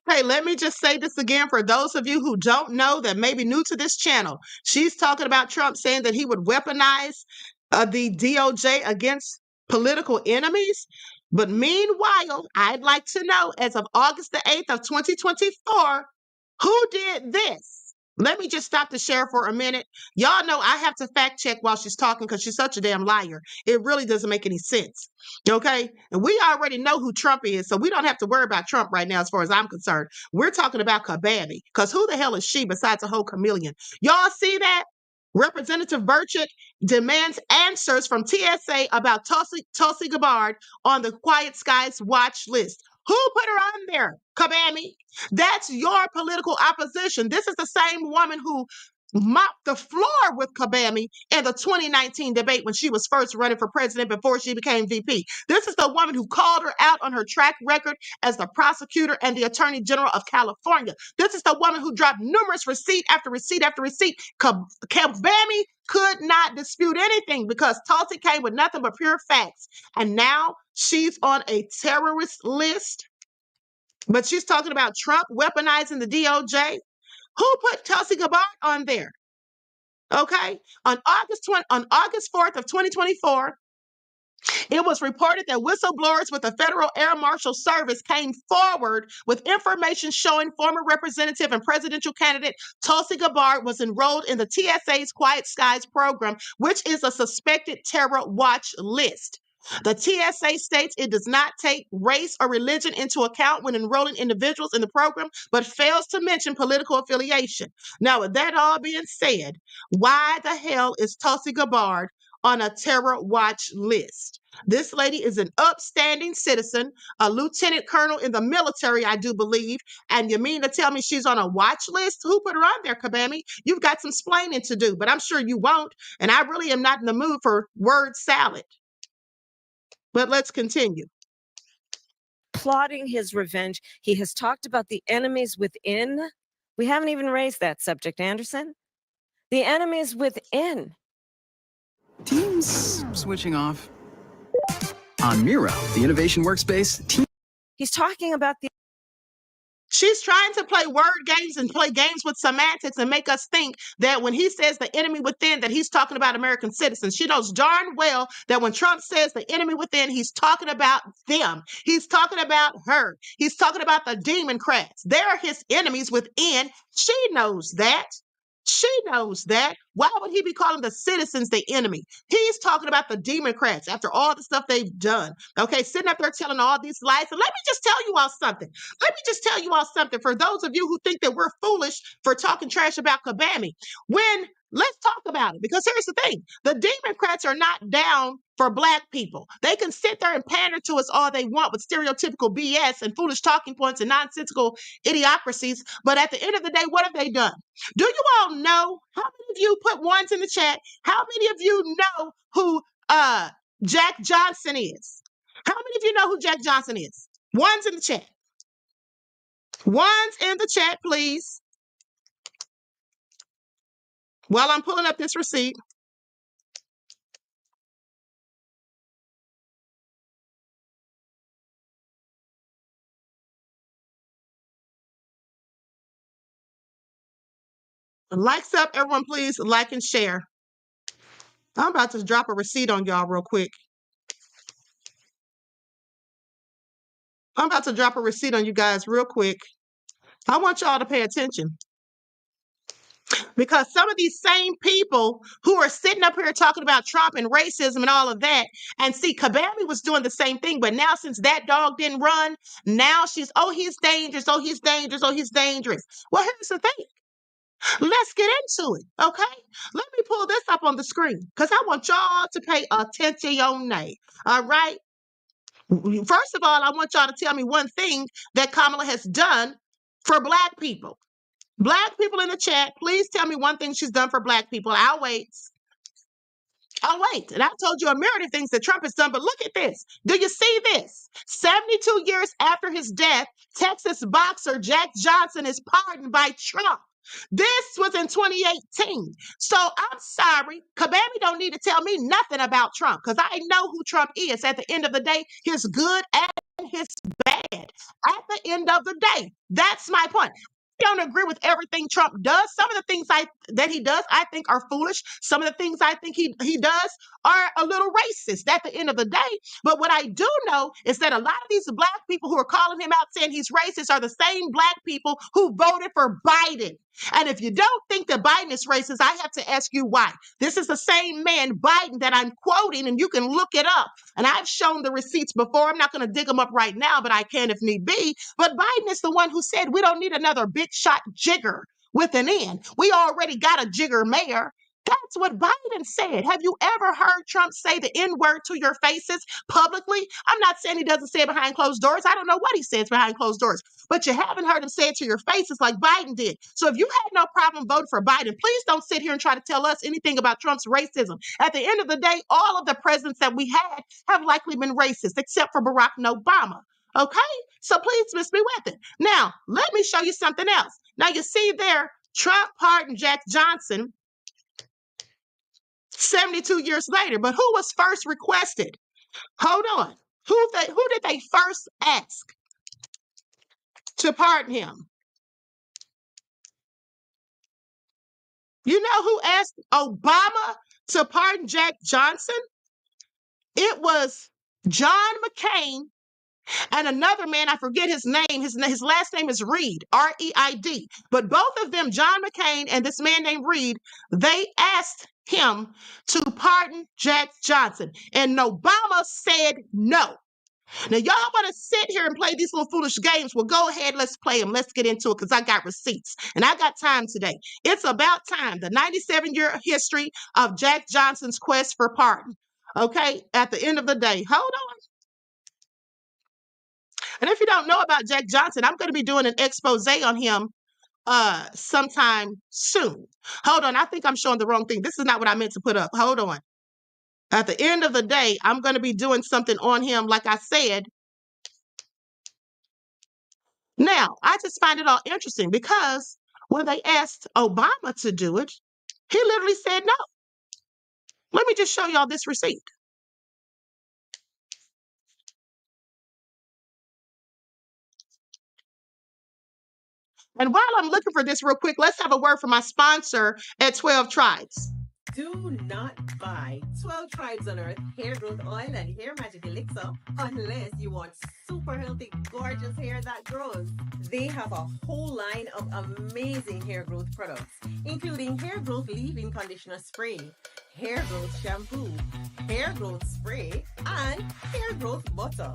Okay, let me just say this again for those of you who don't know, that may be new to this channel. She's talking about Trump saying that he would weaponize the DOJ against political enemies. But meanwhile, I'd like to know, as of August the 8th of 2024, who did this? Let me just stop the share for a minute. Y'all know I have to fact check while she's talking because she's such a damn liar. It really doesn't make any sense. Okay? And we already know who Trump is, so we don't have to worry about Trump right now as far as I'm concerned. We're talking about Kabami, because who the hell is she besides a whole chameleon? Y'all see that? Representative Burchett demands answers from TSA about Tulsi Gabbard on the Quiet Skies watch list. Who put her on there, Kabami? That's your political opposition. This is the same woman who mopped the floor with Kabami in the 2019 debate when she was first running for president before she became VP. This is the woman who called her out on her track record as the prosecutor and the attorney general of California. This is the woman who dropped numerous receipt after receipt after receipt. Kabami could not dispute anything because Tulsi came with nothing but pure facts. And now she's on a terrorist list. But she's talking about Trump weaponizing the DOJ. Who put Tulsi Gabbard on there? Okay. On August 4th of 2024, it was reported that whistleblowers with the Federal Air Marshal Service came forward with information showing former representative and presidential candidate Tulsi Gabbard was enrolled in the TSA's Quiet Skies program, which is a suspected terror watch list. The TSA states it does not take race or religion into account when enrolling individuals in the program, but fails to mention political affiliation. Now, with that all being said, why the hell is Tulsi Gabbard on a terror watch list? This lady is an upstanding citizen, a lieutenant colonel in the military, I do believe. And you mean to tell me she's on a watch list? Who put her on there, Kabami? You've got some splaining to do, but I'm sure you won't. And I really am not in the mood for word salad. But let's continue. Plotting his revenge. He has talked about the enemies within. We haven't even raised that subject, Anderson. The enemies within. Teams switching off. On Miro, the innovation workspace, He's talking about the. She's trying to play word games and play games with semantics and make us think that when he says the enemy within, that he's talking about American citizens. She knows darn well that when Trump says the enemy within, he's talking about them. He's talking about her. He's talking about the Democrats. They're his enemies within. She knows that. She knows that. Why would he be calling the citizens the enemy? He's talking about the Democrats after all the stuff they've done. Okay, sitting up there telling all these lies. And let me just tell you all something. Let me just tell you all something. For those of you who think that we're foolish for talking trash about Kabami, let's talk about it. Because here's the thing. The Democrats are not down for Black people. They can sit there and pander to us all they want with stereotypical BS and foolish talking points and nonsensical idiocracies. But at the end of the day, what have they done? Do you all know? How many of you put ones in the chat? How many of you know who Jack Johnson is? How many of you know who Jack Johnson is? Ones in the chat. Ones in the chat, please. While I'm pulling up this receipt. Likes up, everyone, please like and share. I'm about to drop a receipt on y'all real quick. I'm about to drop a receipt on you guys real quick. I want y'all to pay attention. Because some of these same people who are sitting up here talking about Trump and racism and all of that, and see, Kabami was doing the same thing, but now since that dog didn't run, now she's, oh, he's dangerous, oh, he's dangerous, oh, he's dangerous. Well, here's the thing. Let's get into it, okay? Let me pull this up on the screen because I want y'all to pay attention on that, all right? First of all, I want y'all to tell me one thing that Kamala has done for Black people. Black people in the chat, please tell me one thing she's done for Black people. I'll wait. I'll wait. And I told you a myriad of things that Trump has done, but look at this. Do you see this? 72 years after his death, Texas boxer Jack Johnson is pardoned by Trump. This was in 2018. So I'm sorry, Kabami don't need to tell me nothing about Trump because I know who Trump is. At the end of the day, his good and his bad. At the end of the day, that's my point. I don't agree with everything Trump does. Some of the things that he does, I think are foolish. Some of the things I think he does are a little racist at the end of the day. But what I do know is that a lot of these Black people who are calling him out saying he's racist are the same Black people who voted for Biden. And if you don't think that Biden is racist, I have to ask you why. This is the same man, Biden, that I'm quoting, and you can look it up. And I've shown the receipts before. I'm not going to dig them up right now, but I can if need be. But Biden is the one who said we don't need another big shot jigger with an N. We already got a jigger mayor. That's what Biden said. Have you ever heard Trump say the N-word to your faces publicly? I'm not saying he doesn't say it behind closed doors. I don't know what he says behind closed doors, but you haven't heard him say it to your faces like Biden did. So if you had no problem voting for Biden, please don't sit here and try to tell us anything about Trump's racism. At the end of the day, all of the presidents that we had have likely been racist, except for Barack Obama. Okay? So please miss me with it. Now, let me show you something else. Now, you see there, Trump pardoned Jack Johnson 72 years later. But who was first requested? Hold on. Who did they first ask to pardon him? You know who asked Obama to pardon Jack Johnson? It was John McCain and another man, I forget his name. His last name is Reid, R-E-I-D. But both of them, John McCain and this man named Reid, they asked him to pardon Jack Johnson. And Obama said no. Now, y'all want to sit here and play these little foolish games? Well, go ahead. Let's play them. Let's get into it because I got receipts and I got time today. It's about time. The 97-year history of Jack Johnson's quest for pardon. Okay, at the end of the day, hold on. And if you don't know about Jack Johnson, I'm going to be doing an expose on him sometime soon. Hold on. I think I'm showing the wrong thing. This is not what I meant to put up. Hold on. At the end of the day, I'm going to be doing something on him, like I said. Now, I just find it all interesting because when they asked Obama to do it, he literally said no. Let me just show y'all this receipt. And while I'm looking for this real quick, let's have a word from my sponsor at 12 Tribes. Do not buy 12 Tribes on Earth hair growth oil and hair magic elixir unless you want super healthy, gorgeous hair that grows. They have a whole line of amazing hair growth products, including hair growth leave-in conditioner spray, hair growth shampoo, hair growth spray, and hair growth butter.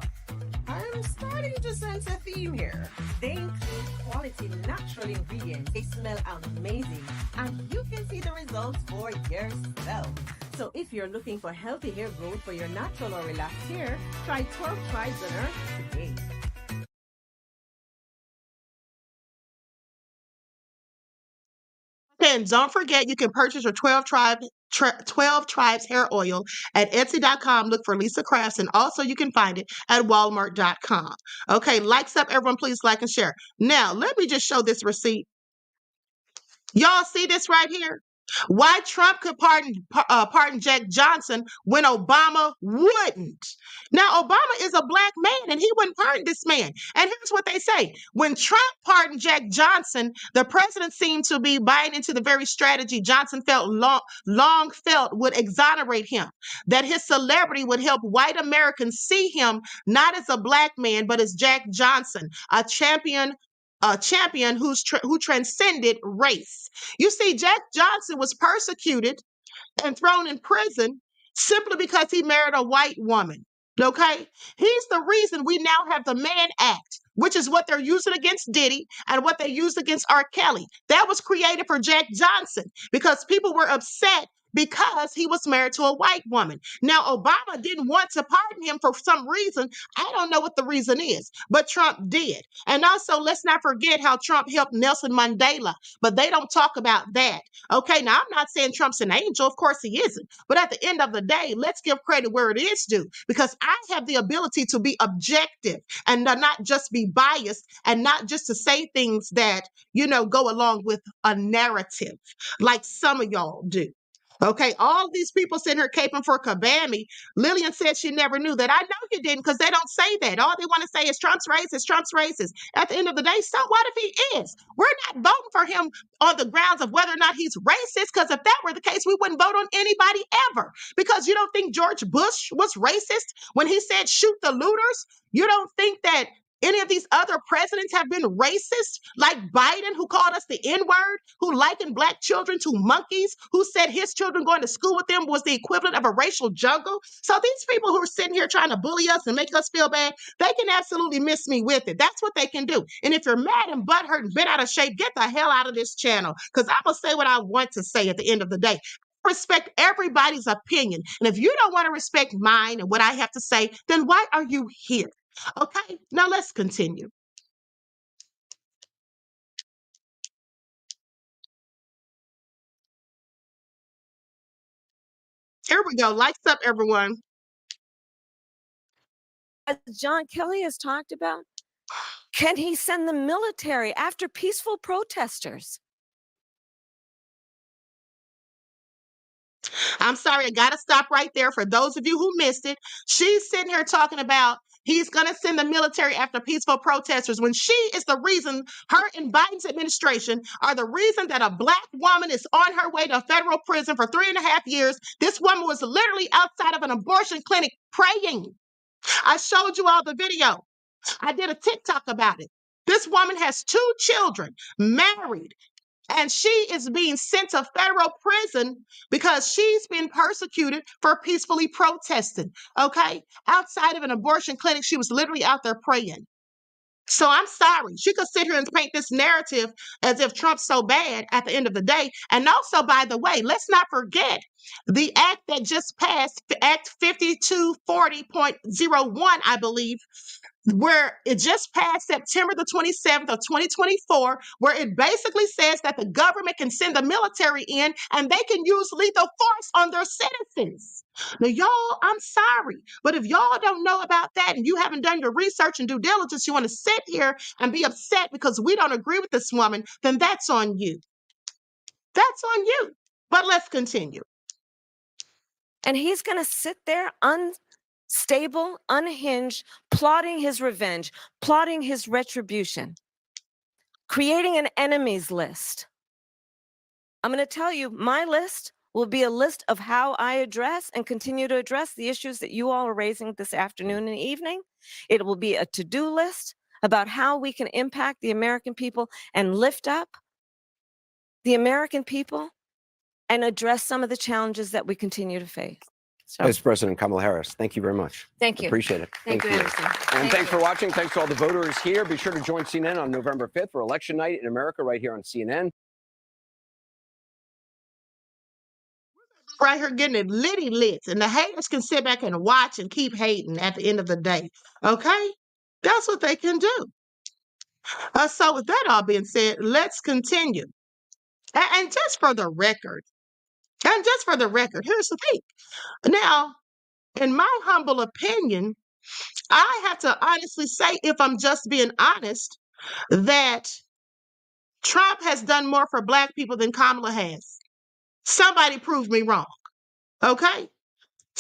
I'm starting to sense a theme here. They include quality natural ingredients. They smell amazing, and you can see the results for yourself. So if you're looking for healthy hair growth for your natural or relaxed hair, try 12 Tribes on Earth today. And don't forget, you can purchase your 12 Tribes hair oil at Etsy.com. Look for Lisa Crafts, and also you can find it at Walmart.com. Okay, likes up, everyone. Please like and share. Now, let me just show this receipt. Y'all see this right here? Why Trump could pardon Jack Johnson when Obama wouldn't. Now, Obama is a Black man, and he wouldn't pardon this man. And here's what they say. When Trump pardoned Jack Johnson, the president seemed to be buying into the very strategy Johnson felt long felt would exonerate him, that his celebrity would help white Americans see him not as a Black man, but as Jack Johnson, a champion champion who transcended race. You see, Jack Johnson was persecuted and thrown in prison simply because he married a white woman. Okay? He's the reason we now have the Mann Act, which is what they're using against Diddy and what they used against R. Kelly. That was created for Jack Johnson because people were upset because he was married to a white woman. Now, Obama didn't want to pardon him for some reason. I don't know what the reason is, but Trump did. And also, let's not forget how Trump helped Nelson Mandela, but they don't talk about that. Okay, now I'm not saying Trump's an angel. Of course he isn't. But at the end of the day, let's give credit where it is due because I have the ability to be objective and not just be biased and not just to say things that, go along with a narrative like some of y'all do. Okay, all these people sitting here caping for Kabami. Lillian said she never knew that. I know you didn't because they don't say that. All they want to say is Trump's racist, Trump's racist. At the end of the day, so what if he is? We're not voting for him on the grounds of whether or not he's racist because if that were the case, we wouldn't vote on anybody ever. Because you don't think George Bush was racist when he said shoot the looters? You don't think that any of these other presidents have been racist, like Biden, who called us the N-word, who likened Black children to monkeys, who said his children going to school with them was the equivalent of a racial jungle. So these people who are sitting here trying to bully us and make us feel bad, they can absolutely miss me with it. That's what they can do. And if you're mad and butthurt and bent out of shape, get the hell out of this channel because I'm going to say what I want to say at the end of the day. Respect everybody's opinion. And if you don't want to respect mine and what I have to say, then why are you here? Okay, now let's continue. Here we go. Lights up, everyone. As John Kelly has talked about, can he send the military after peaceful protesters? I'm sorry, I got to stop right there. For those of you who missed it, she's sitting here talking about he's going to send the military after peaceful protesters when she is the reason, her and Biden's administration are the reason that a Black woman is on her way to federal prison for 3.5 years. This woman was literally outside of an abortion clinic praying. I showed you all the video. I did a TikTok about it. This woman has 2 children, married, and she is being sent to federal prison because she's been persecuted for peacefully protesting. Okay? Outside of an abortion clinic, she was literally out there praying. So I'm sorry. She could sit here and paint this narrative as if Trump's so bad at the end of the day. And also, by the way, let's not forget the act that just passed, Act 5240.01, I believe, where it just passed September the 27th of 2024, where it basically says that the government can send the military in and they can use lethal force on their citizens. Now, y'all, I'm sorry, but if y'all don't know about that and you haven't done your research and due diligence, you want to sit here and be upset because we don't agree with this woman, then that's on you. That's on you. But let's continue. And he's going to sit there unstable, unhinged, plotting his revenge, plotting his retribution, creating an enemies list. I'm going to tell you, my list will be a list of how I address and continue to address the issues that you all are raising this afternoon and evening. It will be a to-do list about how we can impact the American people and lift up the American people and address some of the challenges that we continue to face. So, Vice President Kamala Harris, thank you very much. Thank you. Appreciate it. Thank you, Anderson. And thanks for watching. Thanks to all the voters here. Be sure to join CNN on November 5th for election night in America right here on CNN. Right here getting it litty lit, and the haters can sit back and watch and keep hating at the end of the day. Okay? That's what they can do. So with that all being said, let's continue. And just for the record, here's the thing. Now, in my humble opinion, I have to honestly say, if I'm just being honest, that Trump has done more for Black people than Kamala has. Somebody prove me wrong. Okay?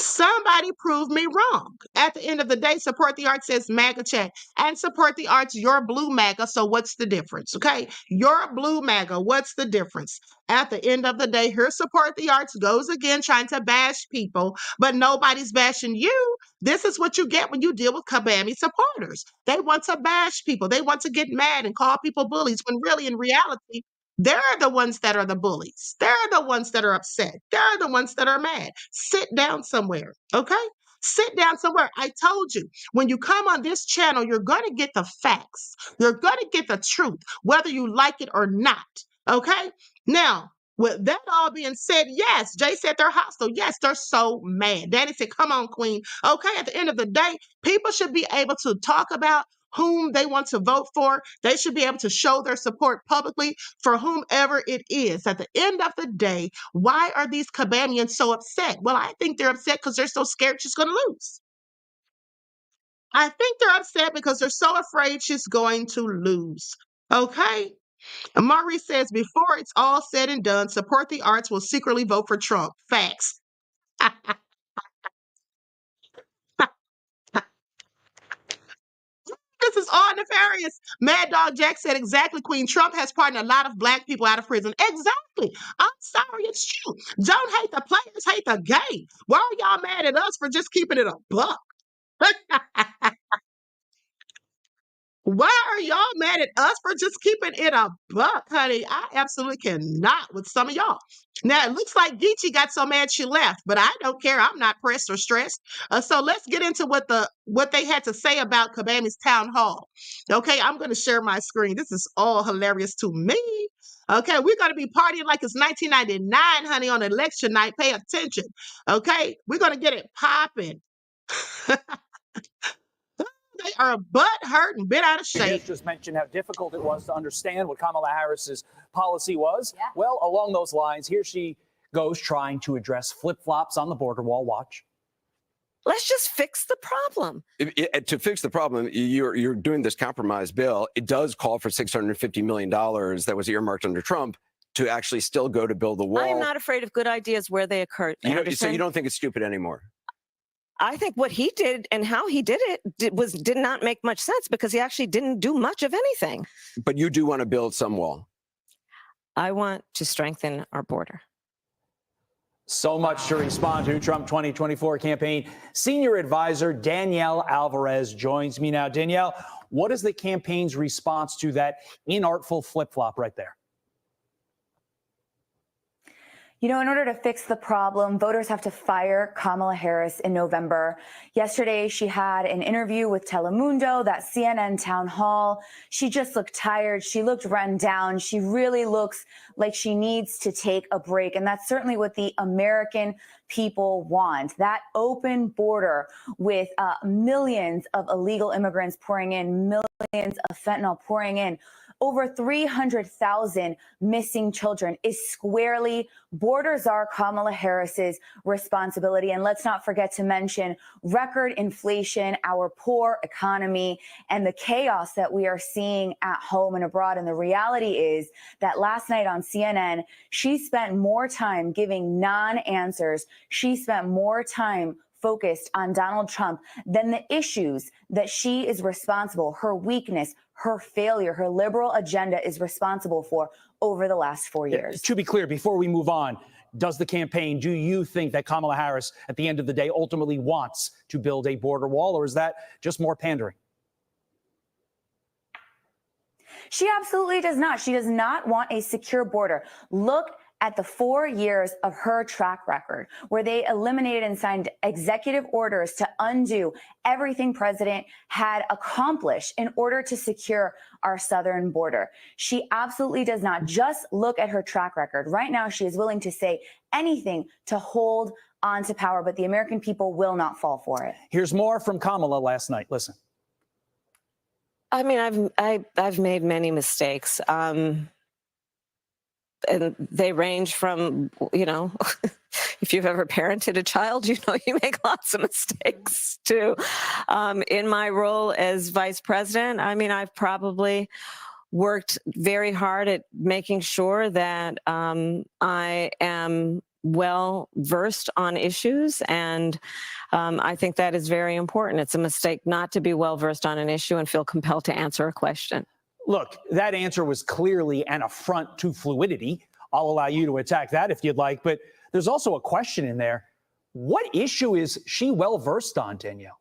Somebody prove me wrong. At the end of the day, support the arts says MAGA chat, and support the arts, your blue MAGA. So what's the difference? Okay. Your blue MAGA. What's the difference? At the end of the day, here support the arts goes again trying to bash people, but nobody's bashing you. This is what you get when you deal with Kabami supporters. They want to bash people. They want to get mad and call people bullies when really in reality, they're the ones that are the bullies. They're the ones that are upset. They're the ones that are mad. Sit down somewhere, okay? Sit down somewhere. I told you, when you come on this channel, you're going to get the facts. You're going to get the truth, whether you like it or not, okay? Now, with that all being said, yes, Jay said they're hostile. Yes, they're so mad. Danny said, come on, Queen. Okay, at the end of the day, people should be able to talk about whom they want to vote for. They should be able to show their support publicly for whomever it is. At the end of the day, why are these Kabamians so upset? Well, I think they're upset because they're so scared she's going to lose. I think they're upset because they're so afraid she's going to lose. Okay? Maurice says, before it's all said and done, support the arts will secretly vote for Trump. Facts. This is all nefarious. Mad Dog Jack said exactly, Queen. Trump has pardoned a lot of black people out of prison. Exactly. I'm sorry, it's true. Don't hate the players, hate the game. Why are y'all mad at us for just keeping it a buck? Why are y'all mad at us for just keeping it a buck, honey? I absolutely cannot with some of y'all. Now, it looks like Geechee got so mad she left, but I don't care. I'm not pressed or stressed. So let's get into what they had to say about Kabami's town hall. Okay, I'm going to share my screen. This is all hilarious to me. Okay, we're going to be partying like it's 1999, honey, on election night. Pay attention. Okay, we're going to get it popping. They are butt hurt and bit out of shape. Just mentioned how difficult it was to understand what Kamala Harris's policy was. Yeah. Well, along those lines, here she goes trying to address flip-flops on the border wall. Watch. Let's just fix the problem. To fix the problem, you're doing this compromise bill. It does call for $650 million that was earmarked under Trump to actually still go to build the wall. I am not afraid of good ideas where they occur. So you don't think it's stupid anymore? I think what he did and how he did it did not make much sense because he actually didn't do much of anything. But you do want to build some wall. I want to strengthen our border. So much to respond to. Trump 2024 campaign senior advisor Danielle Alvarez joins me now. Danielle, what is the campaign's response to that inartful flip-flop right there? You know, in order to fix the problem, voters have to fire Kamala Harris in November. Yesterday, she had an interview with Telemundo, that CNN town hall. She just looked tired. She looked run down. She really looks like she needs to take a break. And that's certainly what the American people want. That open border with millions of illegal immigrants pouring in, millions of fentanyl pouring in. Over 300,000 missing children is squarely border czar Kamala Harris's responsibility. And let's not forget to mention record inflation, our poor economy, and the chaos that we are seeing at home and abroad. And the reality is that last night on CNN, she spent more time giving non-answers. She spent more time focused on Donald Trump than the issues that she is responsible, her weakness, her failure, her liberal agenda is responsible for over the last 4 years. To be clear, before we move on, does the campaign, do you think that Kamala Harris at the end of the day ultimately wants to build a border wall, or is that just more pandering? She absolutely does not. She does not want a secure border. Look at the 4 years of her track record, where they eliminated and signed executive orders to undo everything President had accomplished in order to secure our southern border. She absolutely does not. Just look at her track record. Right now, she is willing to say anything to hold on to power, but the American people will not fall for it. Here's more from Kamala last night. Listen. I mean, I've made many mistakes. And they range from, you know, if you've ever parented a child, you know, you make lots of mistakes too. In my role as vice president, I mean, I've probably worked very hard at making sure that I am well versed on issues, and I think that is very important. It's a mistake not to be well versed on an issue and feel compelled to answer a question. Look, that answer was clearly an affront to fluidity. I'll allow you to attack that if you'd like, but there's also a question in there. What issue is she well versed on, Danielle?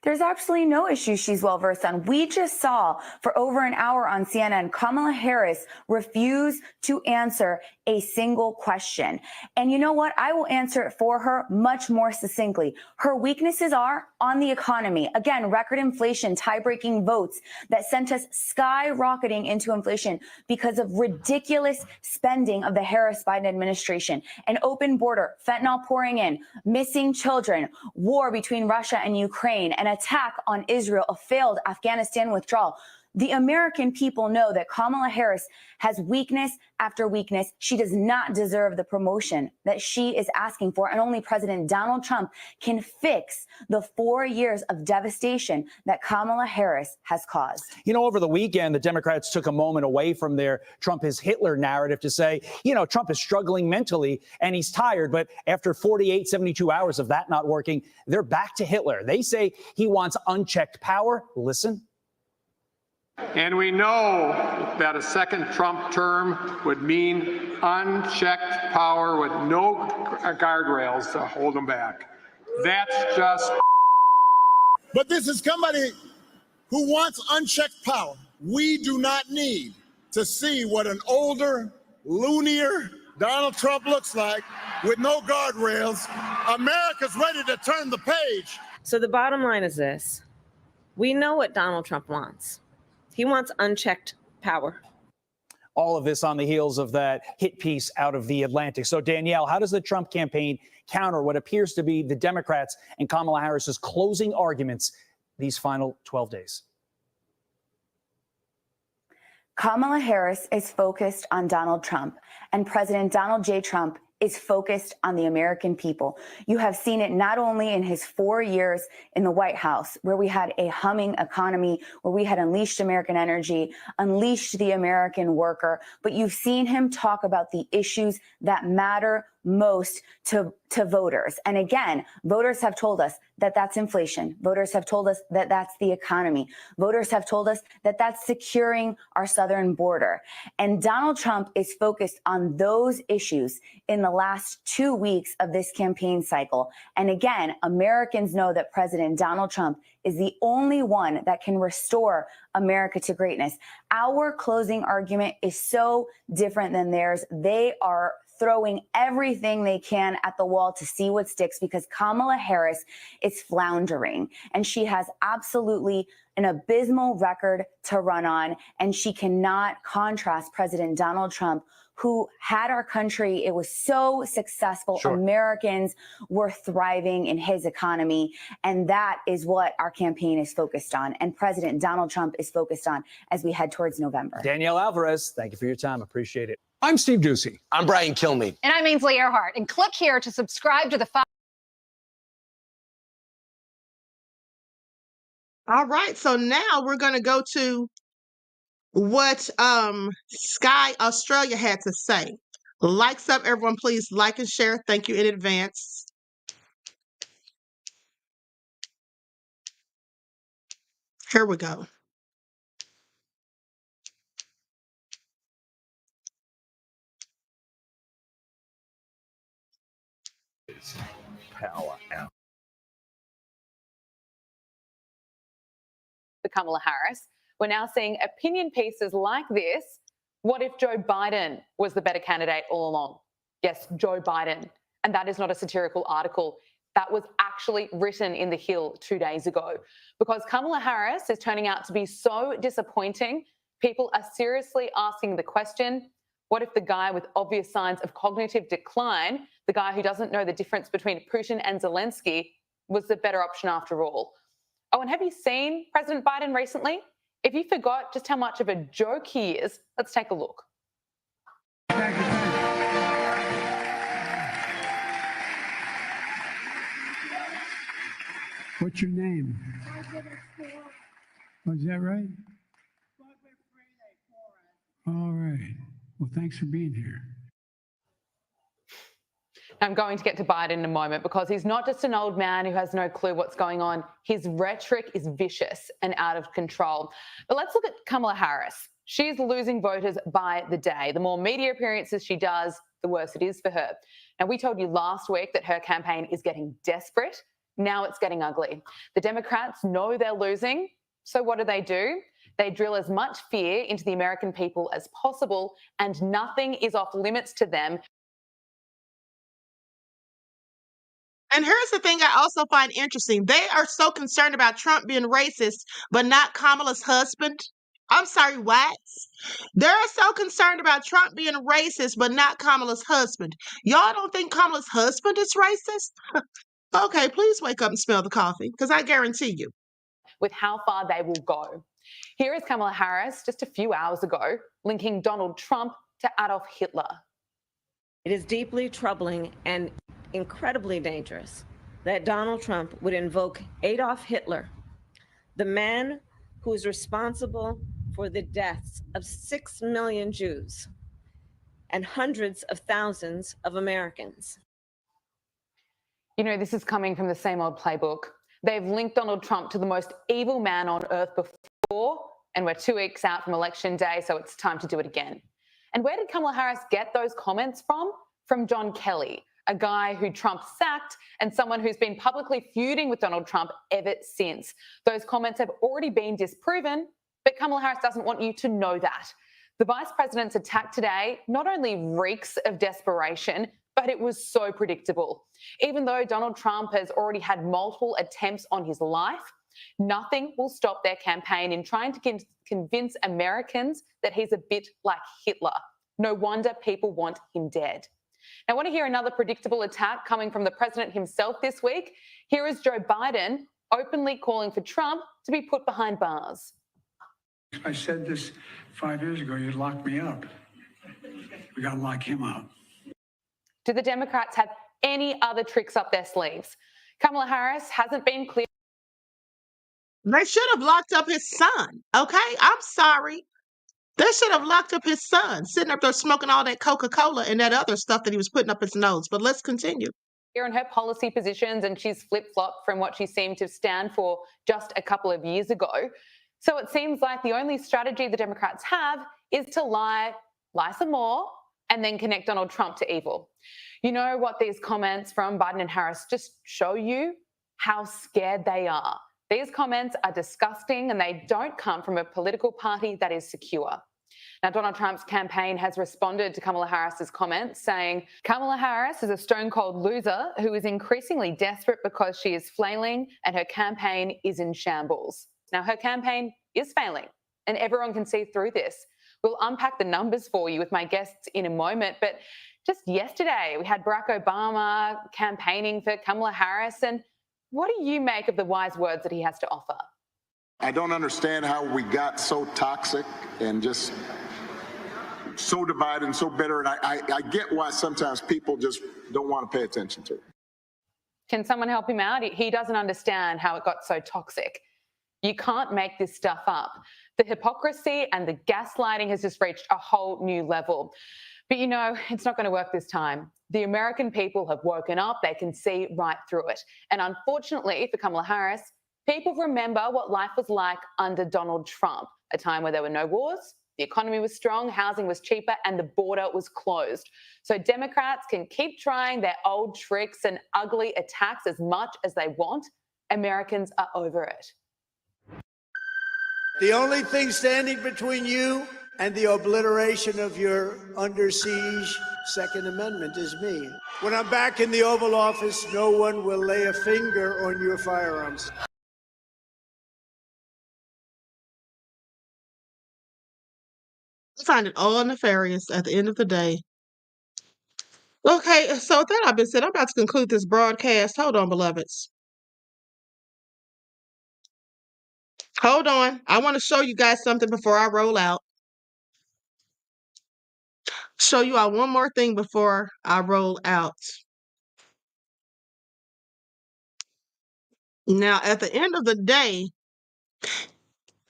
There's absolutely no issue she's well versed on. We just saw for over an hour on CNN, Kamala Harris refuse to answer a single question. And you know what? I will answer it for her much more succinctly. Her weaknesses are on the economy. Again, record inflation, tie-breaking votes that sent us skyrocketing into inflation because of ridiculous spending of the Harris-Biden administration. An open border, fentanyl pouring in, missing children, war between Russia and Ukraine, an attack on Israel, a failed Afghanistan withdrawal. The American people know that Kamala Harris has weakness after weakness. She does not deserve the promotion that she is asking for, and only President Donald Trump can fix the 4 years of devastation that Kamala Harris has caused. You know, over the weekend, the Democrats took a moment away from their Trump is Hitler narrative to say, you know, Trump is struggling mentally and he's tired. But after 48, 72 hours of that not working, they're back to Hitler. They say he wants unchecked power. Listen. And we know that a second Trump term would mean unchecked power with no guardrails to hold him back. That's just. But this is somebody who wants unchecked power. We do not need to see what an older, loonier Donald Trump looks like with no guardrails. America's ready to turn the page. So the bottom line is this. We know what Donald Trump wants. He wants unchecked power. All of this on the heels of that hit piece out of The Atlantic. So, Danielle, how does the Trump campaign counter what appears to be the Democrats and Kamala Harris's closing arguments these final 12 days? Kamala Harris is focused on Donald Trump, and President Donald J. Trump is focused on the American people. You have seen it not only in his 4 years in the White House, where we had a humming economy, where we had unleashed American energy, unleashed the American worker, but you've seen him talk about the issues that matter most to voters. And again, voters have told us that that's inflation. Voters have told us that that's the economy. Voters have told us that that's securing our southern border. And Donald Trump is focused on those issues in the last 2 weeks of this campaign cycle. And again, Americans know that President Donald Trump is the only one that can restore America to greatness. Our closing argument is so different than theirs. They are throwing everything they can at the wall to see what sticks because Kamala Harris is floundering and she has absolutely an abysmal record to run on, and she cannot contrast President Donald Trump, who had our country. It was so successful. Sure. Americans were thriving in his economy. And that is what our campaign is focused on. And President Donald Trump is focused on as we head towards November. Danielle Alvarez, thank you for your time. Appreciate it. I'm Steve Ducey. I'm Brian Kilmeade. And I'm Ainsley Earhart. And click here to subscribe to the All right, so now we're going to go to what Sky Australia had to say. Likes up, everyone, please like and share. Thank you in advance. Here we go. Power out. Kamala Harris. We're now seeing opinion pieces like this. What if Joe Biden was the better candidate all along? Yes, Joe Biden. And that is not a satirical article. That was actually written in The Hill 2 days ago. Because Kamala Harris is turning out to be so disappointing, people are seriously asking the question, what if the guy with obvious signs of cognitive decline, the guy who doesn't know the difference between Putin and Zelensky, was the better option after all? Oh, and have you seen President Biden recently? If you forgot just how much of a joke he is, let's take a look. What's your name? Was that right? All right. Well, thanks for being here. I'm going to get to Biden in a moment because he's not just an old man who has no clue what's going on. His rhetoric is vicious and out of control. But let's look at Kamala Harris. She's losing voters by the day. The more media appearances she does, the worse it is for her. Now, we told you last week that her campaign is getting desperate. Now it's getting ugly. The Democrats know they're losing. So what do? They drill as much fear into the American people as possible, and nothing is off limits to them. And here's the thing I also find interesting. They are so concerned about Trump being racist, but not Kamala's husband. I'm sorry, what? They're so concerned about Trump being racist, but not Kamala's husband. Y'all don't think Kamala's husband is racist? Okay, please wake up and smell the coffee, because I guarantee you. With how far they will go. Here is Kamala Harris just a few hours ago linking Donald Trump to Adolf Hitler. It is deeply troubling and incredibly dangerous that Donald Trump would invoke Adolf Hitler, the man who is responsible for the deaths of 6 million Jews and hundreds of thousands of Americans. You know, this is coming from the same old playbook. They've linked Donald Trump to the most evil man on earth before, and we're 2 weeks out from Election Day, so it's time to do it again. And where did Kamala Harris get those comments from? From John Kelly, a guy who Trump sacked and someone who's been publicly feuding with Donald Trump ever since. Those comments have already been disproven, but Kamala Harris doesn't want you to know that. The vice president's attack today not only reeks of desperation, but it was so predictable. Even though Donald Trump has already had multiple attempts on his life, nothing will stop their campaign in trying to convince Americans that he's a bit like Hitler. No wonder people want him dead. Now, I want to hear another predictable attack coming from the president himself this week. Here is Joe Biden openly calling for Trump to be put behind bars. I said this 5 years ago, you'd lock me up. We got to lock him up. Do the Democrats have any other tricks up their sleeves? Kamala Harris hasn't been clear. They should have locked up his son, okay? I'm sorry. They should have locked up his son, sitting up there smoking all that Coca-Cola and that other stuff that he was putting up his nose. But let's continue. Here on her policy positions, and she's flip-flopped from what she seemed to stand for just a couple of years ago. So it seems like the only strategy the Democrats have is to lie some more, and then connect Donald Trump to evil. You know what these comments from Biden and Harris just show you? How scared they are. These comments are disgusting, and they don't come from a political party that is secure. Now, Donald Trump's campaign has responded to Kamala Harris's comments, saying Kamala Harris is a stone-cold loser who is increasingly desperate because she is flailing and her campaign is in shambles. Now, her campaign is failing, and everyone can see through this. We'll unpack the numbers for you with my guests in a moment, but just yesterday we had Barack Obama campaigning for Kamala Harris, and what do you make of the wise words that he has to offer? I don't understand how we got so toxic and just so divided and so bitter, and I get why sometimes people just don't want to pay attention to it. Can someone help him out? He doesn't understand how it got so toxic. You can't make this stuff up. The hypocrisy and the gaslighting has just reached a whole new level. But you know, it's not going to work this time. The American people have woken up. They can see right through it. And unfortunately for Kamala Harris, people remember what life was like under Donald Trump, a time where there were no wars, the economy was strong, housing was cheaper, and the border was closed. So Democrats can keep trying their old tricks and ugly attacks as much as they want. Americans are over it. The only thing standing between you and the obliteration of your under siege Second Amendment is me. When I'm back in the Oval Office, no one will lay a finger on your firearms. I find it all nefarious at the end of the day. Okay, so with that I've been said, I'm about to conclude this broadcast. Hold on, beloveds. Hold on. I want to show you guys something before I roll out. Show you all one more thing before I roll out. Now, at the end of the day,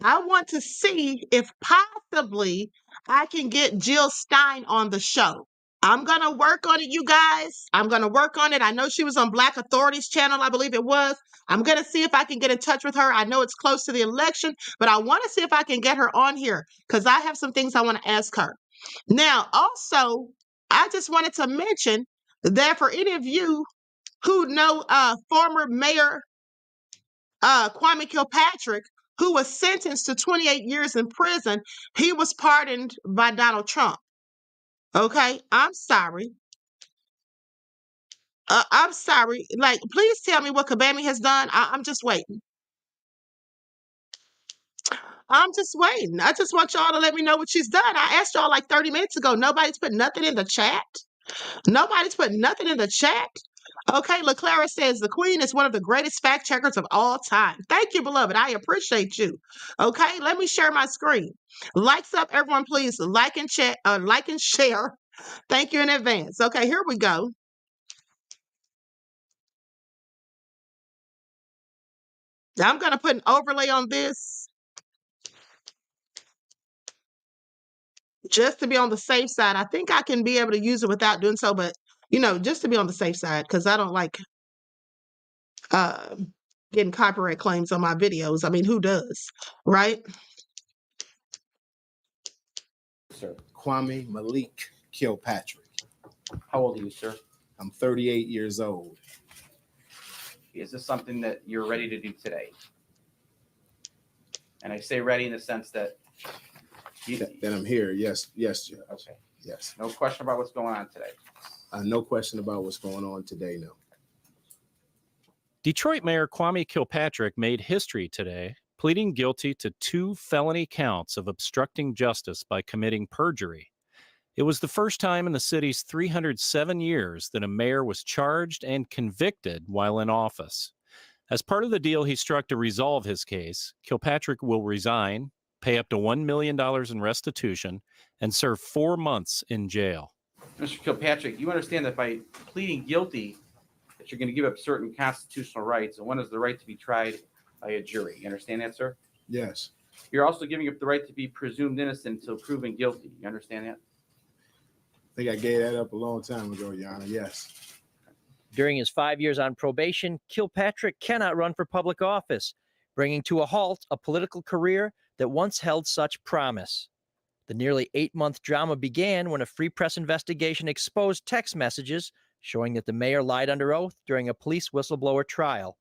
I want to see if possibly I can get Jill Stein on the show. I'm going to work on it, you guys. I'm going to work on it. I know she was on Black Authority's channel, I believe it was. I'm going to see if I can get in touch with her. I know it's close to the election, but I want to see if I can get her on here because I have some things I want to ask her. Now, also, I just wanted to mention that for any of you who know former Mayor Kwame Kilpatrick, who was sentenced to 28 years in prison, he was pardoned by Donald Trump. Okay, I'm sorry. I'm sorry. Like, please tell me what Kabami has done. I'm just waiting. I'm just waiting. I just want y'all to let me know what she's done. I asked y'all like 30 minutes ago. Nobody's put nothing in the chat. Nobody's put nothing in the chat. Okay, LaClara says the Queen is one of the greatest fact checkers of all time. Thank you, beloved. I appreciate you. Okay, let me share my screen. Likes up, everyone, please. Like and share. Thank you in advance. Okay, here we go. Now I'm going to put an overlay on this just to be on the safe side. I think I can be able to use it without doing so, but, you know, just to be on the safe side because I don't like getting copyright claims on my videos. I mean, who does, right? Sir. Kwame Malik Kilpatrick. How old are you, sir? I'm 38 years old. Is this something that you're ready to do today? And I say ready in the sense that That I'm here. Yes, Judge. Okay. Yes. No question about what's going on today. No question about what's going on today, no. Detroit Mayor Kwame Kilpatrick made history today, pleading guilty to 2 felony counts of obstructing justice by committing perjury. It was the first time in the city's 307 years that a mayor was charged and convicted while in office. As part of the deal he struck to resolve his case, Kilpatrick will resign, pay up to $1 million in restitution, and serve 4 months in jail. Mr. Kilpatrick, you understand that by pleading guilty, that you're going to give up certain constitutional rights, and one is the right to be tried by a jury. You understand that, sir? Yes. You're also giving up the right to be presumed innocent until proven guilty. You understand that? I think I gave that up a long time ago, Your Honor. Yes. During his 5 years on probation, Kilpatrick cannot run for public office, bringing to a halt a political career that once held such promise. The nearly 8-month drama began when a Free Press investigation exposed text messages showing that the mayor lied under oath during a police whistleblower trial.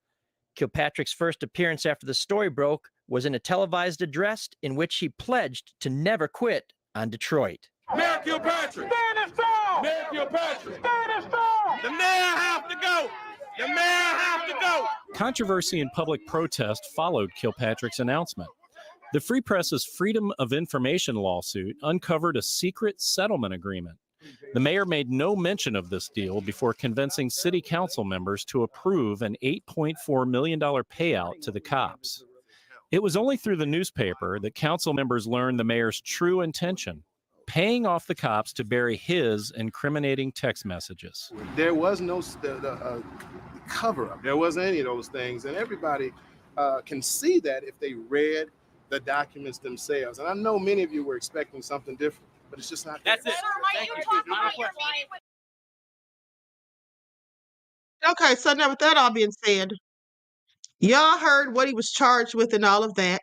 Kilpatrick's first appearance after the story broke was in a televised address in which he pledged to never quit on Detroit. Mayor Kilpatrick! Stand strong! Mayor Kilpatrick! Stand strong! The mayor has to go! The mayor has to go! Controversy and public protest followed Kilpatrick's announcement. The Free Press's Freedom of Information lawsuit uncovered a secret settlement agreement. The mayor made no mention of this deal before convincing city council members to approve an $8.4 million payout to the cops. It was only through the newspaper that council members learned the mayor's true intention, paying off the cops to bury his incriminating text messages. There was no cover-up. There wasn't any of those things. And everybody can see that if they read the documents themselves. And I know many of you were expecting something different, but it's just not. That's it. Thank you. Okay, so now with that all being said, y'all heard what he was charged with and all of that.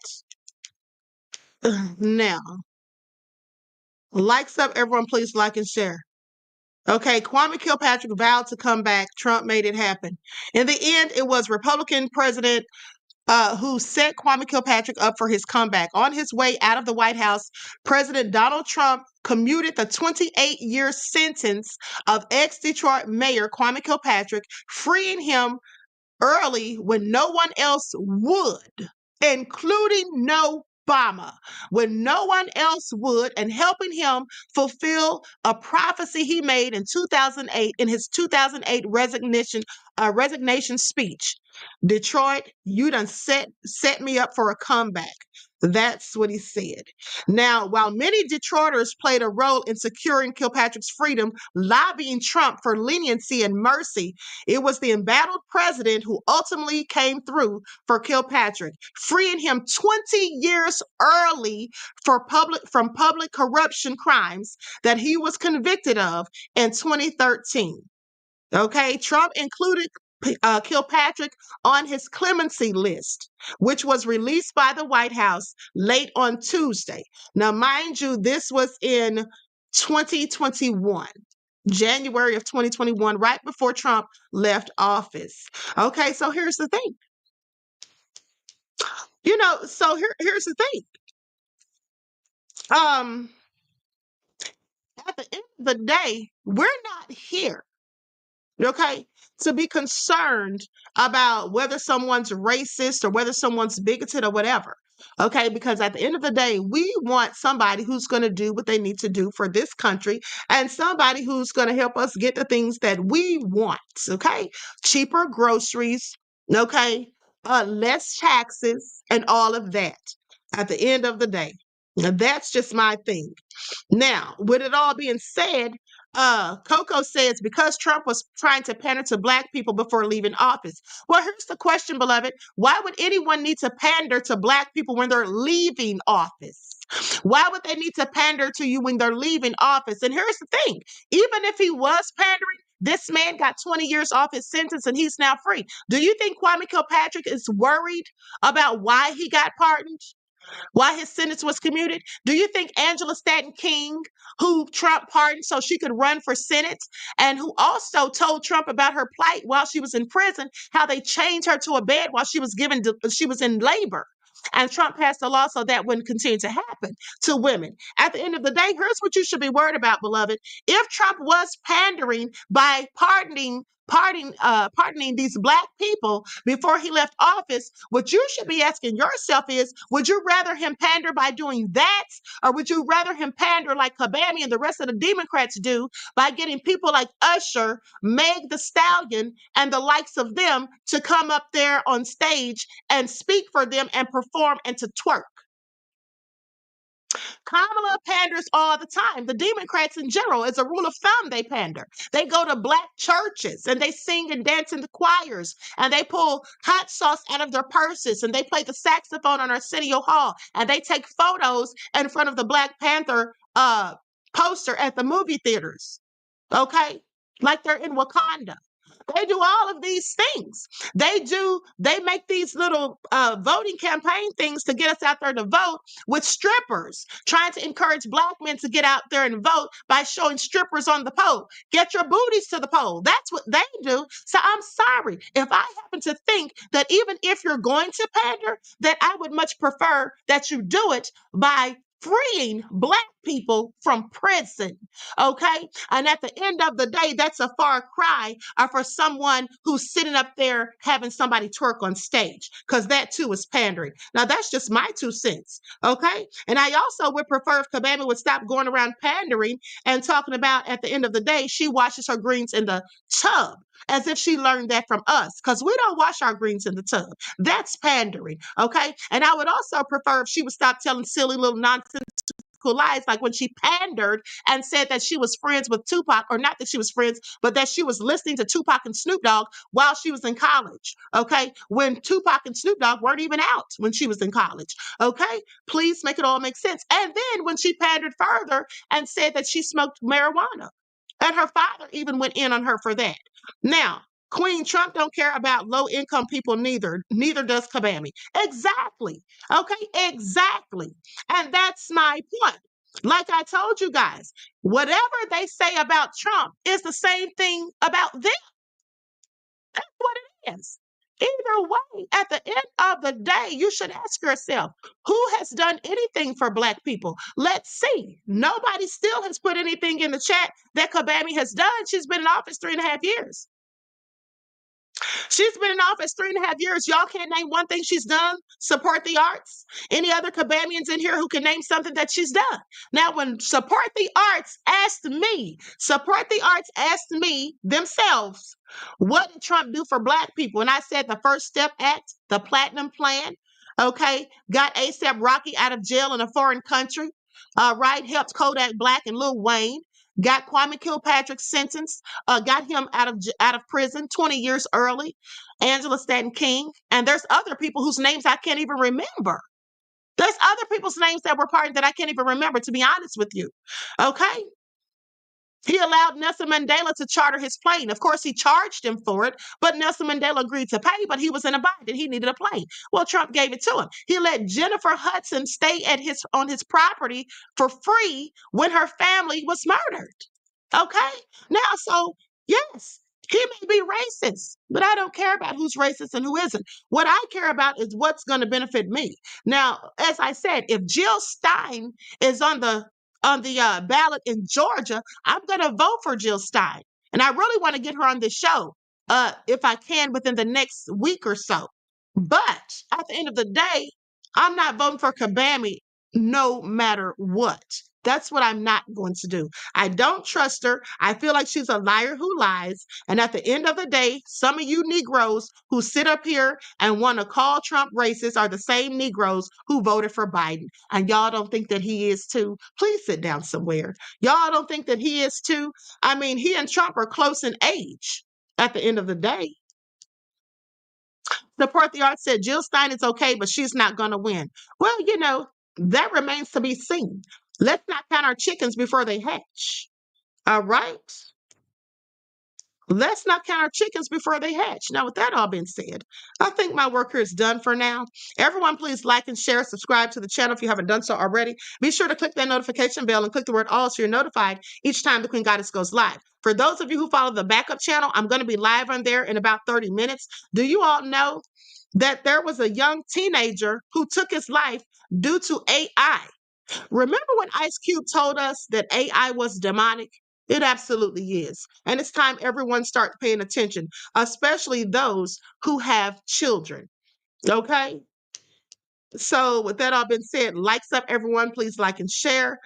Now, likes up, everyone, please like and share. Okay, Kwame Kilpatrick vowed to come back. Trump made it happen. In the end, it was Republican President who set Kwame Kilpatrick up for his comeback. On his way out of the White House, President Donald Trump commuted the 28-year sentence of ex-Detroit Mayor Kwame Kilpatrick, freeing him early when no one else would, including Obama, when no one else would, and helping him fulfill a prophecy he made in 2008 in his 2008 resignation speech. Detroit, you done set me up for a comeback. That's what he said. Now, while many Detroiters played a role in securing Kilpatrick's freedom, lobbying Trump for leniency and mercy, it was the embattled president who ultimately came through for Kilpatrick, freeing him 20 years early from public corruption crimes that he was convicted of in 2013. Okay, Trump included Kilpatrick on his clemency list, which was released by the White House late on Tuesday. Now, mind you, this was in 2021. January of 2021, right before Trump left office. Okay, so here's the thing. Here's the thing. At the end of the day, we're not here, okay, to be concerned about whether someone's racist or whether someone's bigoted or whatever. Okay, because at the end of the day, we want somebody who's going to do what they need to do for this country and somebody who's going to help us get the things that we want. Okay, cheaper groceries, okay, less taxes, and all of that. At the end of the day, now, that's just my thing. Now, with it all being said, Coco says because Trump was trying to pander to Black people before leaving office. Well, here's the question, beloved. Why would anyone need to pander to Black people when they're leaving office? Why would they need to pander to you when they're leaving office? And here's the thing. Even if he was pandering, this man got 20 years off his sentence and he's now free. Do you think Kwame Kilpatrick is worried about why he got pardoned? Why his sentence was commuted? Do you think Angela Stanton King, who Trump pardoned so she could run for Senate, and who also told Trump about her plight while she was in prison, how they chained her to a bed while she was in labor? And Trump passed a law so that wouldn't continue to happen to women. At the end of the day, here's what you should be worried about, beloved. If Trump was pandering by pardoning these Black people before he left office, what you should be asking yourself is, would you rather him pander by doing that, or would you rather him pander like Kabami and the rest of the Democrats do by getting people like Usher, Meg the Stallion, and the likes of them to come up there on stage and speak for them and perform and to twerk? Kamala panders all the time. The Democrats in general, as a rule of thumb, they pander. They go to Black churches and they sing and dance in the choirs and they pull hot sauce out of their purses and they play the saxophone on Arsenio Hall and they take photos in front of the Black Panther poster at the movie theaters. Okay? Like they're in Wakanda. They do all of these things. They make these little voting campaign things to get us out there to vote with strippers, trying to encourage Black men to get out there and vote by showing strippers on the pole. Get your booties to the pole. That's what they do. So I'm sorry if I happen to think that even if you're going to pander, that I would much prefer that you do it by freeing Black people from prison, okay? And at the end of the day, that's a far cry for someone who's sitting up there having somebody twerk on stage, because that too is pandering. Now, that's just my 2 cents, okay? And I also would prefer if Kabami would stop going around pandering and talking about at the end of the day, she washes her greens in the tub, as if she learned that from us, because we don't wash our greens in the tub. That's pandering, okay? And I would also prefer if she would stop telling silly little nonsensical lies, like when she pandered and said that she was friends with Tupac, or not that she was friends, but that she was listening to Tupac and Snoop Dogg while she was in college, okay? When Tupac and Snoop Dogg weren't even out when she was in college, okay? Please make it all make sense. And then when she pandered further and said that she smoked marijuana, and her father even went in on her for that. Now, Queen, Trump don't care about low-income people neither. Neither does Kabami. Exactly. Okay, exactly. And that's my point. Like I told you guys, whatever they say about Trump is the same thing about them. That's what it is. Either way, at the end of the day, you should ask yourself, who has done anything for Black people? Let's see. Nobody still has put anything in the chat that Kabami has done. She's been in office 3.5 years. She's been in office 3.5 years. Y'all can't name one thing she's done. Support the arts. Any other Kabamians in here who can name something that she's done? Now, when Support the Arts asked me themselves, what did Trump do for Black people? And I said the First Step Act, the Platinum Plan, Okay, got A$AP Rocky out of jail in a foreign country. Right, helped Kodak Black and Lil Wayne. Got Kwame Kilpatrick sentenced. Got him out of prison 20 years early. Angela Stanton King, and there's other people whose names I can't even remember. There's other people's names that were pardoned that I can't even remember, to be honest with you. Okay. He allowed Nelson Mandela to charter his plane. Of course, he charged him for it, but Nelson Mandela agreed to pay, but he was in a bind and he needed a plane. Well, Trump gave it to him. He let Jennifer Hudson stay on his property for free when her family was murdered. Okay? Now, so, yes, he may be racist, but I don't care about who's racist and who isn't. What I care about is what's going to benefit me. Now, as I said, if Jill Stein is on the ballot in Georgia, I'm going to vote for Jill Stein. And I really want to get her on this show if I can within the next week or so. But at the end of the day, I'm not voting for Kabami no matter what. That's what I'm not going to do. I don't trust her. I feel like she's a liar who lies. And at the end of the day, some of you Negroes who sit up here and want to call Trump racist are the same Negroes who voted for Biden. And y'all don't think that he is too. Please sit down somewhere. Y'all don't think that he is too. I mean, he and Trump are close in age at the end of the day. Support the Arts said Jill Stein is okay, but she's not going to win. Well, you know, that remains to be seen. Let's not count our chickens before they hatch. All right? Let's not count our chickens before they hatch. Now, with that all being said, I think my work here is done for now. Everyone, please like and share, subscribe to the channel if you haven't done so already. Be sure to click that notification bell and click the word all so you're notified each time the Queen Goddess goes live. For those of you who follow the backup channel, I'm going to be live on there in about 30 minutes. Do you all know that there was a young teenager who took his life due to AI? Remember when Ice Cube told us that AI was demonic? It absolutely is. And it's time everyone start paying attention, especially those who have children. Okay? So with that all been said, likes up everyone. Please like and share.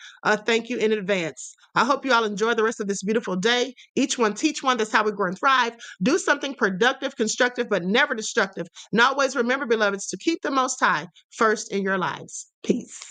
Thank you in advance. I hope you all enjoy the rest of this beautiful day. Each one teach one. That's how we grow and thrive. Do something productive, constructive, but never destructive. And always remember, beloveds, to keep the Most High first in your lives. Peace.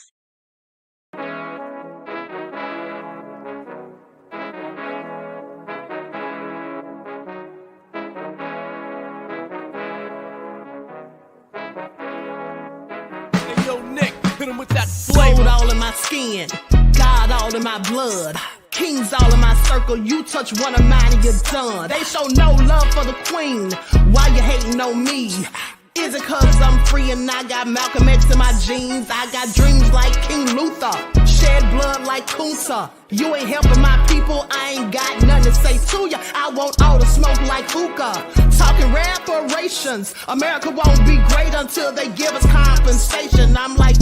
With that gold all in my skin, God all in my blood, kings all in my circle. You touch one of mine and you're done. They show no love for the queen. Why you hating on me? Is it cause I'm free and I got Malcolm X in my jeans? I got dreams like King Luther, shed blood like Kunta. You ain't helping my people, I ain't got nothing to say to ya. I want all the smoke like hookah. Talking reparations, America won't be great until they give us compensation. I'm like,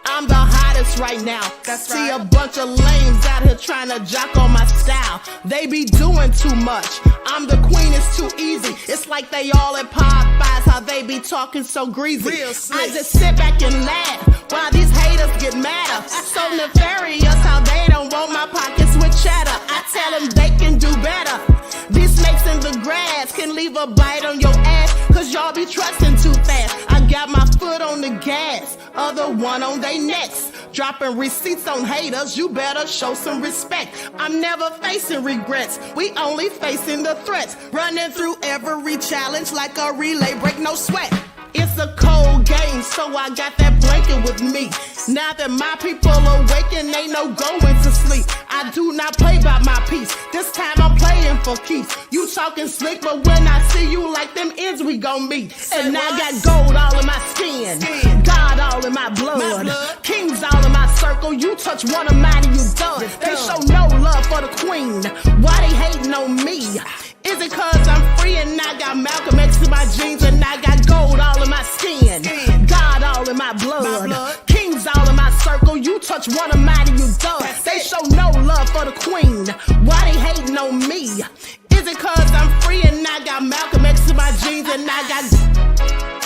I'm the hottest right now. See a bunch of lames out here trying to jock on my style. They be doing too much. I'm the queen, it's too easy. It's like they all at Popeyes, how they be talking so greasy. I just sit back and laugh while these haters get madder. So nefarious how they don't want my pockets with cheddar. I tell them they can do better. These snakes in the grass can leave a bite on your ass, cause y'all be trusting too fast. I got my foot on the gas, other one on they necks. Dropping receipts on haters, you better show some respect. I'm never facing regrets, we only facing the threats. Running through every challenge like a relay, break no sweat. It's a cold game, so I got that blanket with me. Now that my people awaken, ain't no going to sleep. I do not play by my piece. This time I'm playing for keeps. You talking slick, but when I see you like them ends, we gon' meet. And I got gold all in my skin, God all in my blood, kings all in my circle. You touch one of mine and you done. They show no love for the queen. Why they hating on me? Is it cause I'm free and I got Malcolm X in my jeans and I got gold all in my skin, God all in my blood, kings all in my circle. You touch one of mine and you done. They show no love for the queen. Why they hating on me? Is it cause I'm free and I got Malcolm X in my jeans and I got